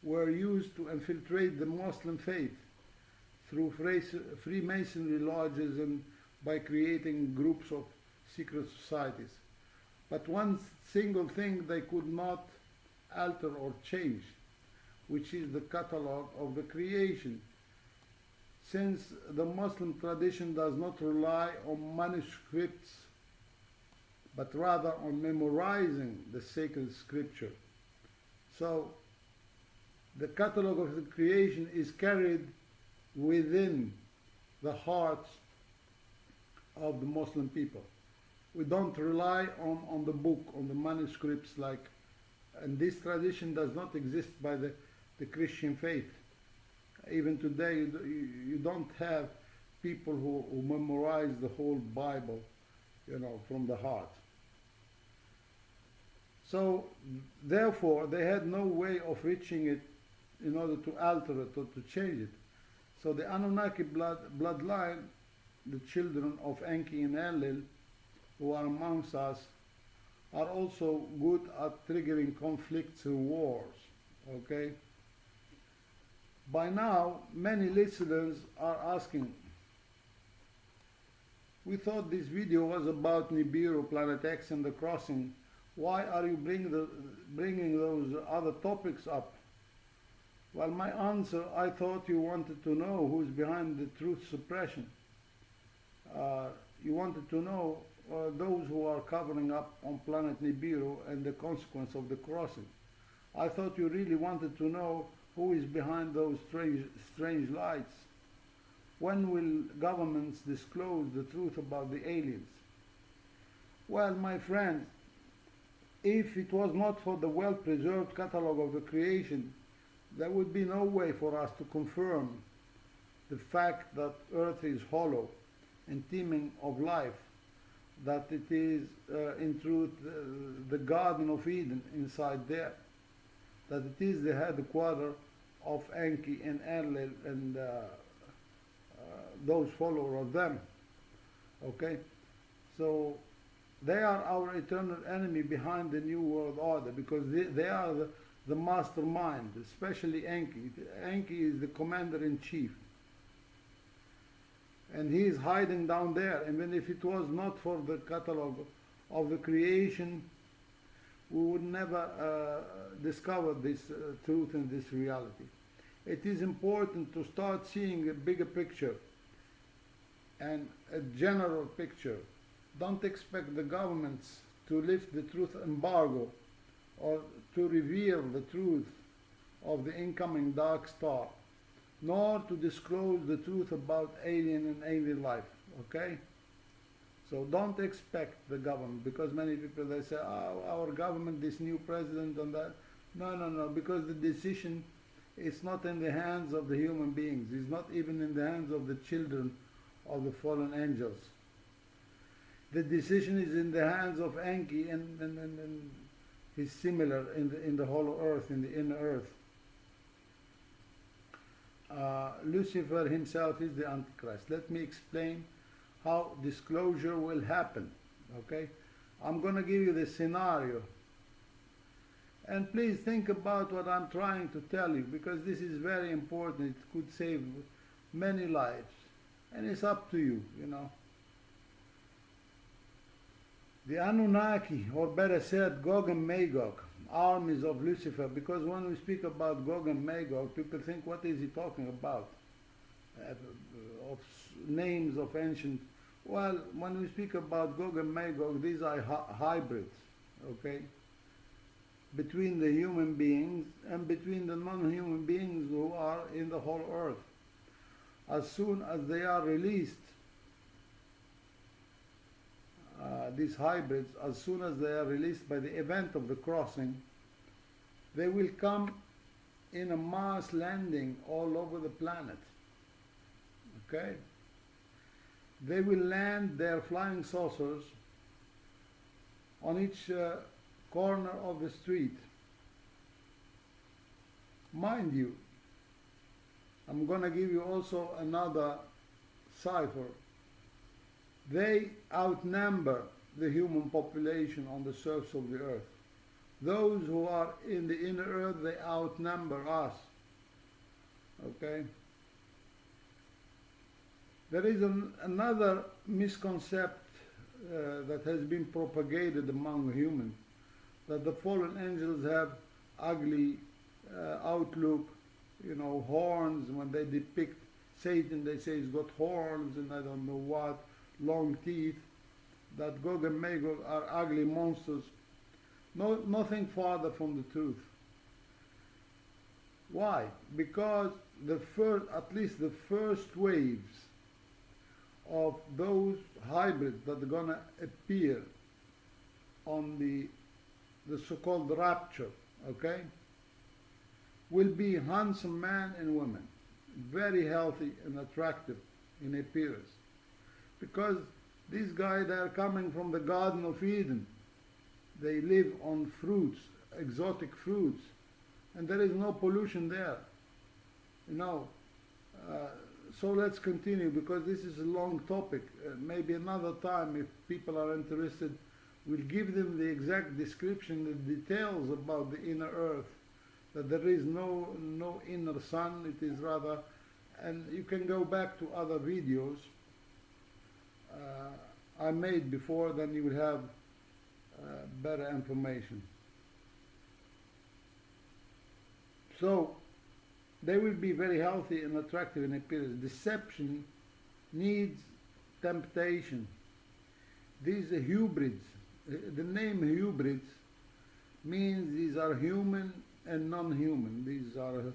were used to infiltrate the Muslim faith through Freemasonry lodges and by creating groups of secret societies. But one single thing they could not alter or change, which is the catalog of the creation. Since the Muslim tradition does not rely on manuscripts, but rather on memorizing the sacred scripture. So the catalog of the creation is carried within the hearts of the Muslim people. We don't rely on the book, on the manuscripts, and this tradition does not exist by the Christian faith. Even today, you don't have people who memorize the whole Bible, you know, from the heart. So, therefore, they had no way of reaching it in order to alter it or to change it. So the Anunnaki bloodline the children of Enki and Enlil, who are amongst us, are also good at triggering conflicts and wars. Okay? By now, many listeners are asking, we thought this video was about Nibiru, Planet X and the crossing. Why are you bringing those other topics up? Well, my answer, I thought you wanted to know who's behind the truth suppression. You wanted to know those who are covering up on planet Nibiru and the consequence of the crossing. I thought you really wanted to know who is behind those strange lights. When will governments disclose the truth about the aliens? Well, my friends, if it was not for the well-preserved catalogue of the creation, there would be no way for us to confirm the fact that Earth is hollow and teeming of life, that it is in truth the Garden of Eden inside there, that it is the headquarters of Enki and Enlil and those followers of them. Okay? So they are our eternal enemy behind the New World Order, because they are the mastermind, especially Enki. Enki is the commander-in-chief. And he is hiding down there. Even if it was not for the catalogue of the creation, we would never discover this truth and this reality. It is important to start seeing a bigger picture and a general picture. Don't expect the governments to lift the truth embargo or to reveal the truth of the incoming dark star, nor to disclose the truth about alien and alien life, okay? So don't expect the government, because many people, they say, oh, our government, this new president and that. No, because the decision is not in the hands of the human beings. It's not even in the hands of the children of the fallen angels. The decision is in the hands of Enki and his similar in the hollow earth, in the inner earth. Lucifer himself is the Antichrist. Let me explain how disclosure will happen. Okay? I'm going to give you the scenario. And please think about what I'm trying to tell you, because this is very important. It could save many lives. And it's up to you, you know. The Anunnaki, or better said, Gog and Magog, armies of Lucifer, because when we speak about Gog and Magog, people think, what is he talking about? Of names of ancient. Well, when we speak about Gog and Magog, these are hybrids, okay? Between the human beings and between the non-human beings who are in the whole earth. As soon as they are released, these hybrids, as soon as they are released by the event of the crossing, they will come in a mass landing all over the planet. Okay? They will land their flying saucers on each corner of the street. Mind you, I'm going to give you also another cipher. They outnumber the human population on the surface of the earth. Those who are in the inner earth, they outnumber us. Okay? There is another misconception that has been propagated among humans, that the fallen angels have ugly outlook, you know, horns. When they depict Satan, they say he's got horns and I don't know what, long teeth, that Gog and Magog are ugly monsters. No, nothing farther from the truth. Why? Because at least the first waves of those hybrids that are going to appear on the so-called rapture, okay, will be handsome men and women, very healthy and attractive in appearance. Because these guys, they are coming from the Garden of Eden. They live on fruits, exotic fruits, and there is no pollution there. You know, so let's continue, because this is a long topic. Maybe another time, if people are interested, we'll give them the exact description, the details about the inner earth, that there is no inner sun, it is rather, and you can go back to other videos I made before, then you will have better information. So they will be very healthy and attractive in appearance. Deception needs temptation. These are hybrids. The name hybrids means these are human and non-human. These are,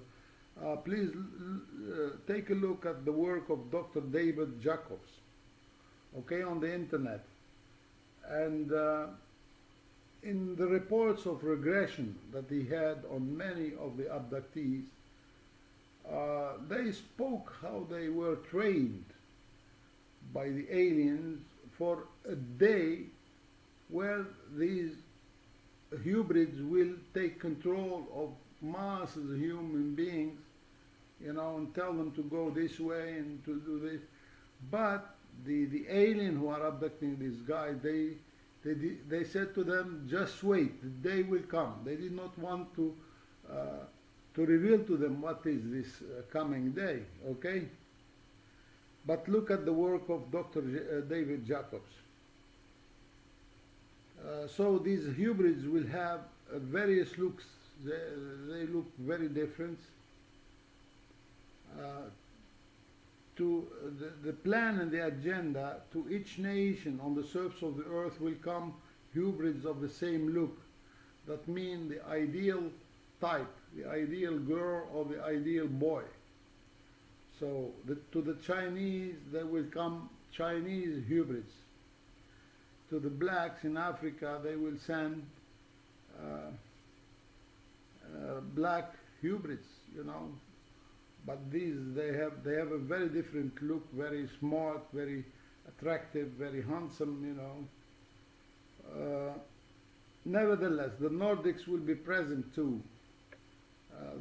please take a look at the work of Dr. David Jacobs, okay, on the internet. And in the reports of regression that he had on many of the abductees, they spoke how they were trained by the aliens for a day where these hybrids will take control of masses of human beings, you know, and tell them to go this way and to do this. But the alien who are abducting these guys, they said to them, just wait, the day will come. They did not want to reveal to them what is this coming day, okay? But look at the work of Dr. David Jacobs. So these hybrids will have various looks. They look very different. To the plan and the agenda, to each nation on the surface of the earth will come hybrids of the same look. That means the ideal type, the ideal girl or the ideal boy. So to the Chinese, there will come Chinese hybrids. To the blacks in Africa, they will send black hybrids, you know. But these, they have a very different look, very smart, very attractive, very handsome, you know. Nevertheless, the Nordics will be present too.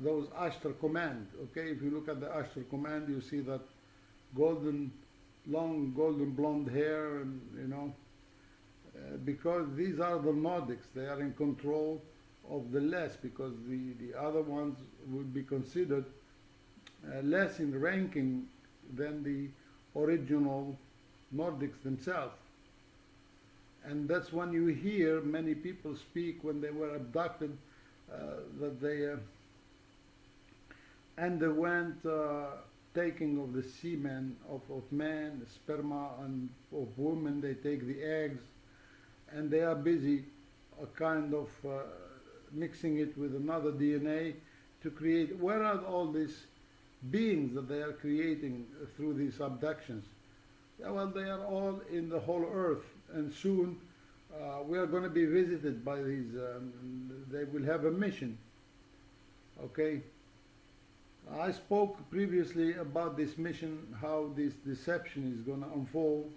Those Ashtar Command, okay? If you look at the Ashtar Command, you see that long golden blonde hair, and you know, because these are the Nordics, they are in control of the less, because the other ones would be considered less in ranking than the original Nordics themselves. And that's when you hear many people speak when they were abducted, that they underwent taking of the semen of men, the sperma, and of women. They take the eggs, and they are busy kind of mixing it with another DNA to create. Where are all these beings that they are creating through these abductions? Yeah, well, they are all in the whole earth, and soon we are going to be visited by these, they will have a mission, okay? I spoke previously about this mission, how this deception is going to unfold.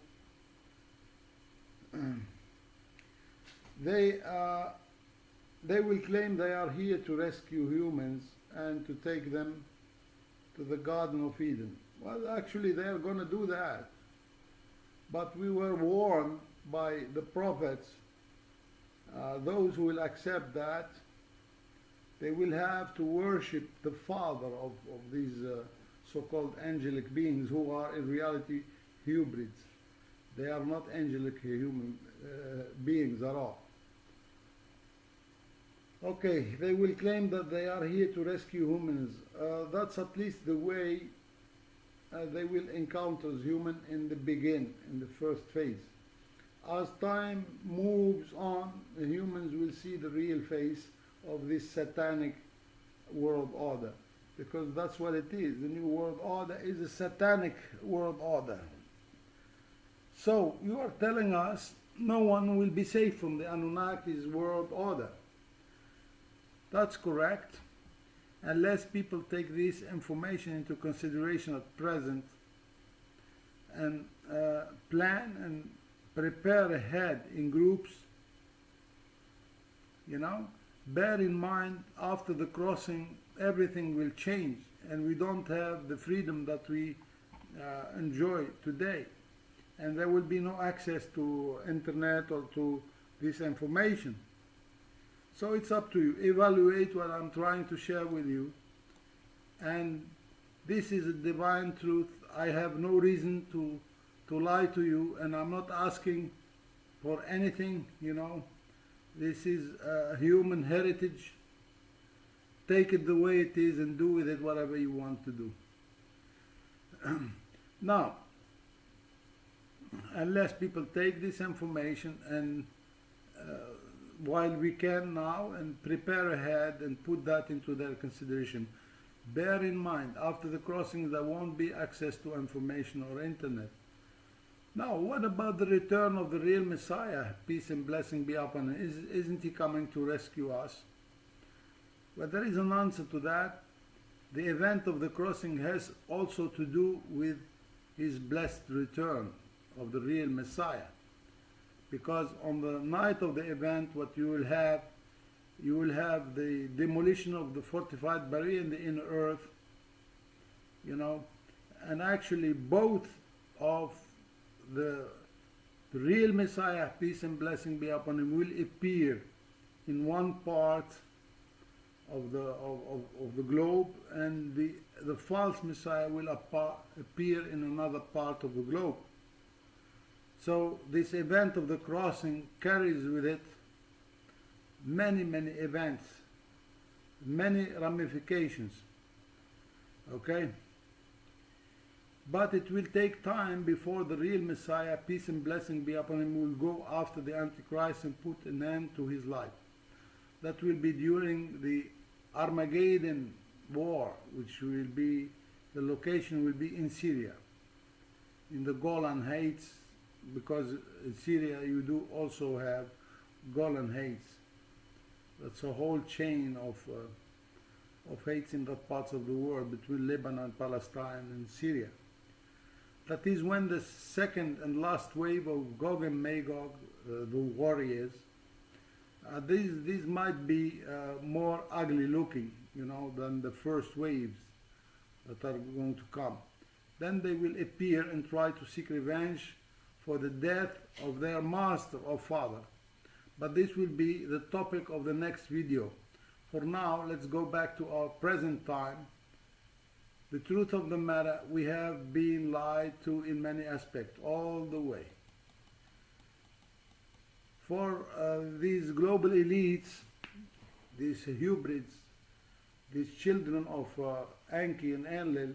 They will claim they are here to rescue humans and to take them to the Garden of Eden. Well, actually, they are going to do that. But we were warned by the prophets, those who will accept that, they will have to worship the father of these so-called angelic beings, who are in reality hybrids. They are not angelic human beings at all. Okay, they will claim that they are here to rescue humans. That's at least the way they will encounter human in the beginning, in the first phase. As time moves on, the humans will see the real face of this satanic world order, because that's what it is. The new world order is a satanic world order. So you are telling us no one will be safe from the Anunnaki's world order. That's correct, unless people take this information into consideration at present and plan and prepare ahead in groups, you know. Bear in mind, after the crossing, everything will change, and we don't have the freedom that we enjoy today. And there will be no access to internet or to this information. So it's up to you. Evaluate what I'm trying to share with you. And this is a divine truth. I have no reason to lie to you, and I'm not asking for anything, you know. This is a human heritage. Take it the way it is and do with it whatever you want to do. Now, unless people take this information and while we can now and prepare ahead and put that into their consideration, bear in mind, after the crossing there won't be access to information or internet. Now, what about the return of the real Messiah? Peace and blessing be upon him. Isn't he coming to rescue us? Well, there is an answer to that. The event of the crossing has also to do with his blessed return of the real Messiah. Because on the night of the event, what you will have the demolition of the fortified barrier in the inner earth, you know, and actually both of the real Messiah, peace and blessing be upon him, will appear in one part of the globe, and the false Messiah will appear in another part of the globe. So this event of the crossing carries with it many events, many ramifications, okay? But it will take time before the real Messiah, peace and blessing be upon him, will go after the Antichrist and put an end to his life. That will be during the Armageddon war, which will be, the location will be in Syria, in the Golan Heights, because in Syria you do also have Golan Heights. That's a whole chain of heights in that parts of the world between Lebanon, Palestine and Syria. That is when the second and last wave of Gog and Magog, the warriors, these might be more ugly looking, you know, than the first waves that are going to come. Then they will appear and try to seek revenge for the death of their master or father. But this will be the topic of the next video. For now, let's go back to our present time. The truth of the matter, we have been lied to in many aspects, all the way. For these global elites, these hybrids, these children of Enki and Enlil,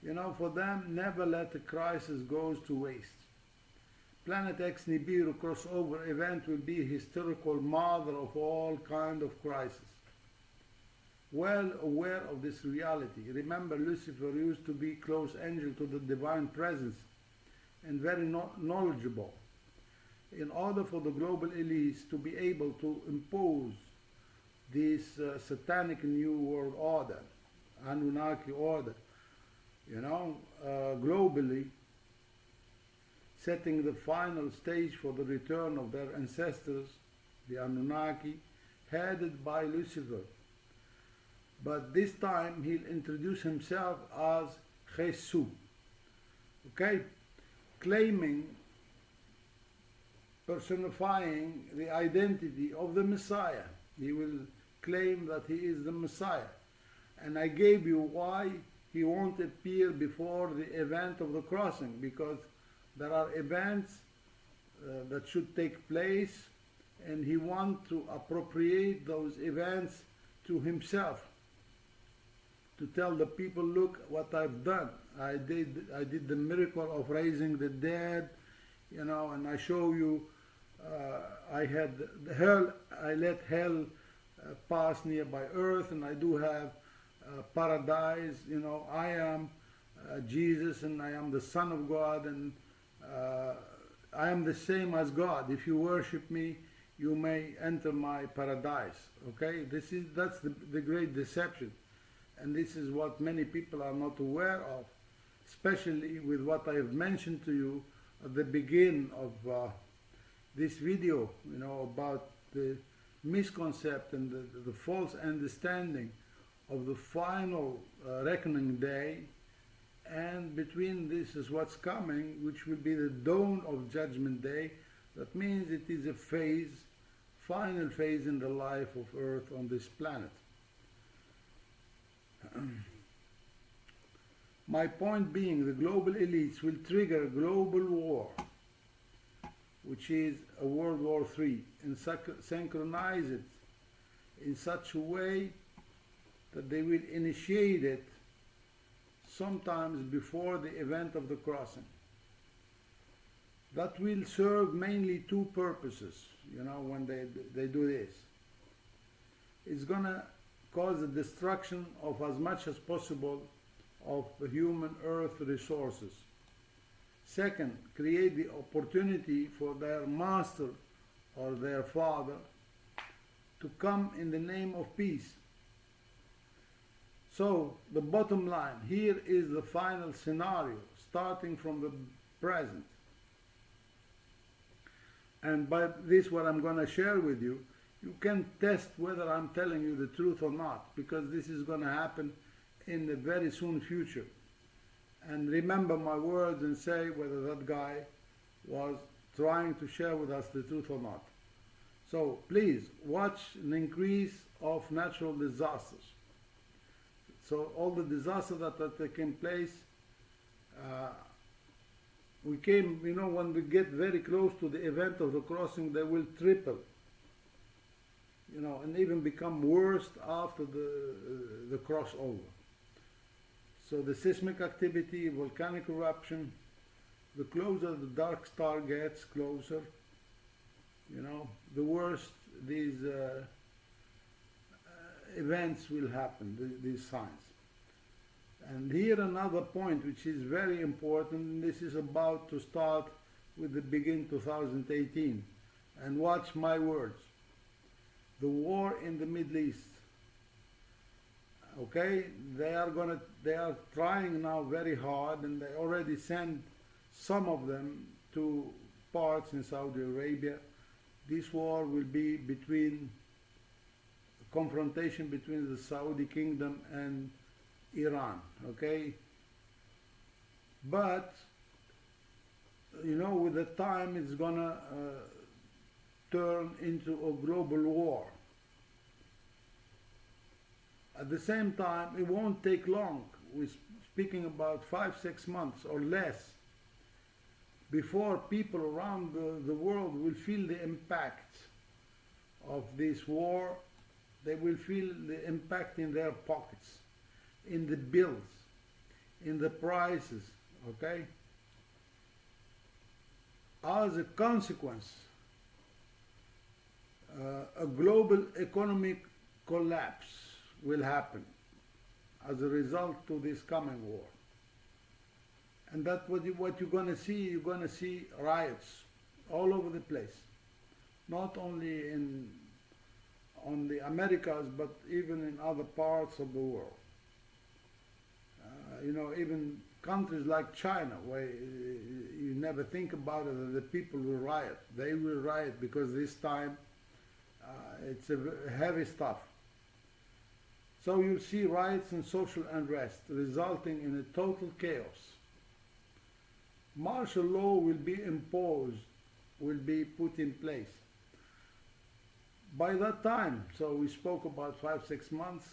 you know, for them, never let a crisis go to waste. Planet X Nibiru crossover event will be a historical mother of all kind of crises. Well aware of this reality, remember Lucifer used to be close angel to the divine presence and very knowledgeable. In order for the global elites to be able to impose this satanic new world order, Anunnaki order, you know, globally, setting the final stage for the return of their ancestors, the Anunnaki, headed by Lucifer. But this time he'll introduce himself as Jesus, okay? Claiming, personifying the identity of the Messiah. He will claim that he is the Messiah. And I gave you why he won't appear before the event of the crossing, because there are events that should take place, and he wants to appropriate those events to himself, to tell the people, look what I've done. I did the miracle of raising the dead, you know, and I show you I had the hell, I let hell pass nearby earth, and I do have paradise, you know, I am Jesus, and I am the Son of God, and I am the same as God. If you worship me, you may enter my paradise. Okay, that's the great deception, and this is what many people are not aware of, especially with what I have mentioned to you at the beginning of this video, you know, about the misconception and the false understanding of the final reckoning day and between this is what's coming, which will be the dawn of Judgment Day. That means it is a phase, final phase in the life of Earth on this planet. My point being, the global elites will trigger a global war, which is a World War III, and synchronize it in such a way that they will initiate it sometimes before the event of the crossing. That will serve mainly two purposes, when they do this. It's going to cause the destruction of as much as possible of the human earth resources. Second, create the opportunity for their master or their father to come in the name of peace. So the bottom line, here is the final scenario, starting from the present. And by this, what I'm going to share with you, you can test whether I'm telling you the truth or not, because this is going to happen in the very soon future. And remember my words and say whether that guy was trying to share with us the truth or not. So please watch an increase of natural disasters. So all the disasters that are taking place, we came, when we get very close to the event of the crossing, they will triple, and even become worse after the crossover. So the seismic activity, volcanic eruption, the closer the dark star gets closer, the worse these events will happen, these signs. And here another point which is very important, this is about to start with the begin 2018. And watch my words. The war in the Middle East. Okay, they are trying now very hard, and they already sent some of them to parts in Saudi Arabia. This war will be confrontation between the Saudi kingdom and Iran, okay? But, with the time it's gonna turn into a global war. At the same time, it won't take long. We're speaking about 5-6 months or less before people around the world will feel the impact of this war. They will feel the impact in their pockets, in the bills, in the prices, okay? As a consequence, a global economic collapse will happen as a result to this coming war. And that's what you're going to see. You're going to see riots all over the place, not only on the Americas, but even in other parts of the world. Even countries like China, where you never think about it, that the people will riot. They will riot because this time it's a heavy stuff. So you'll see riots and social unrest resulting in a total chaos. Martial law will be imposed, will be put in place. By that time, so we spoke about 5-6 months,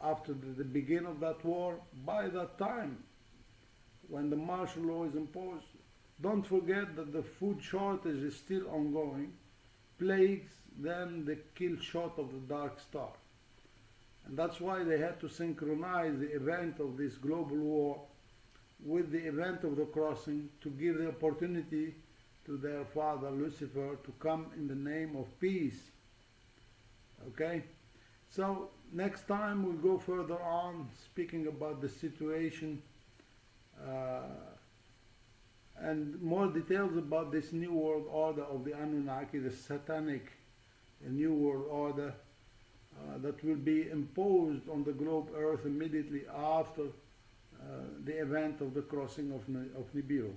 after the beginning of that war, by that time, when the martial law is imposed, don't forget that the food shortage is still ongoing, plagues, then the kill shot of the dark star. And that's why they had to synchronize the event of this global war with the event of the crossing to give the opportunity to their father Lucifer to come in the name of peace. Okay? So next time we'll go further on speaking about the situation and more details about this new world order of the Anunnaki, the satanic new world order that will be imposed on the globe Earth immediately after the event of the crossing of Nibiru.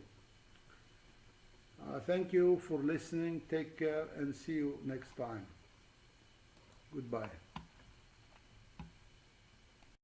Thank you for listening. Take care and see you next time. Goodbye.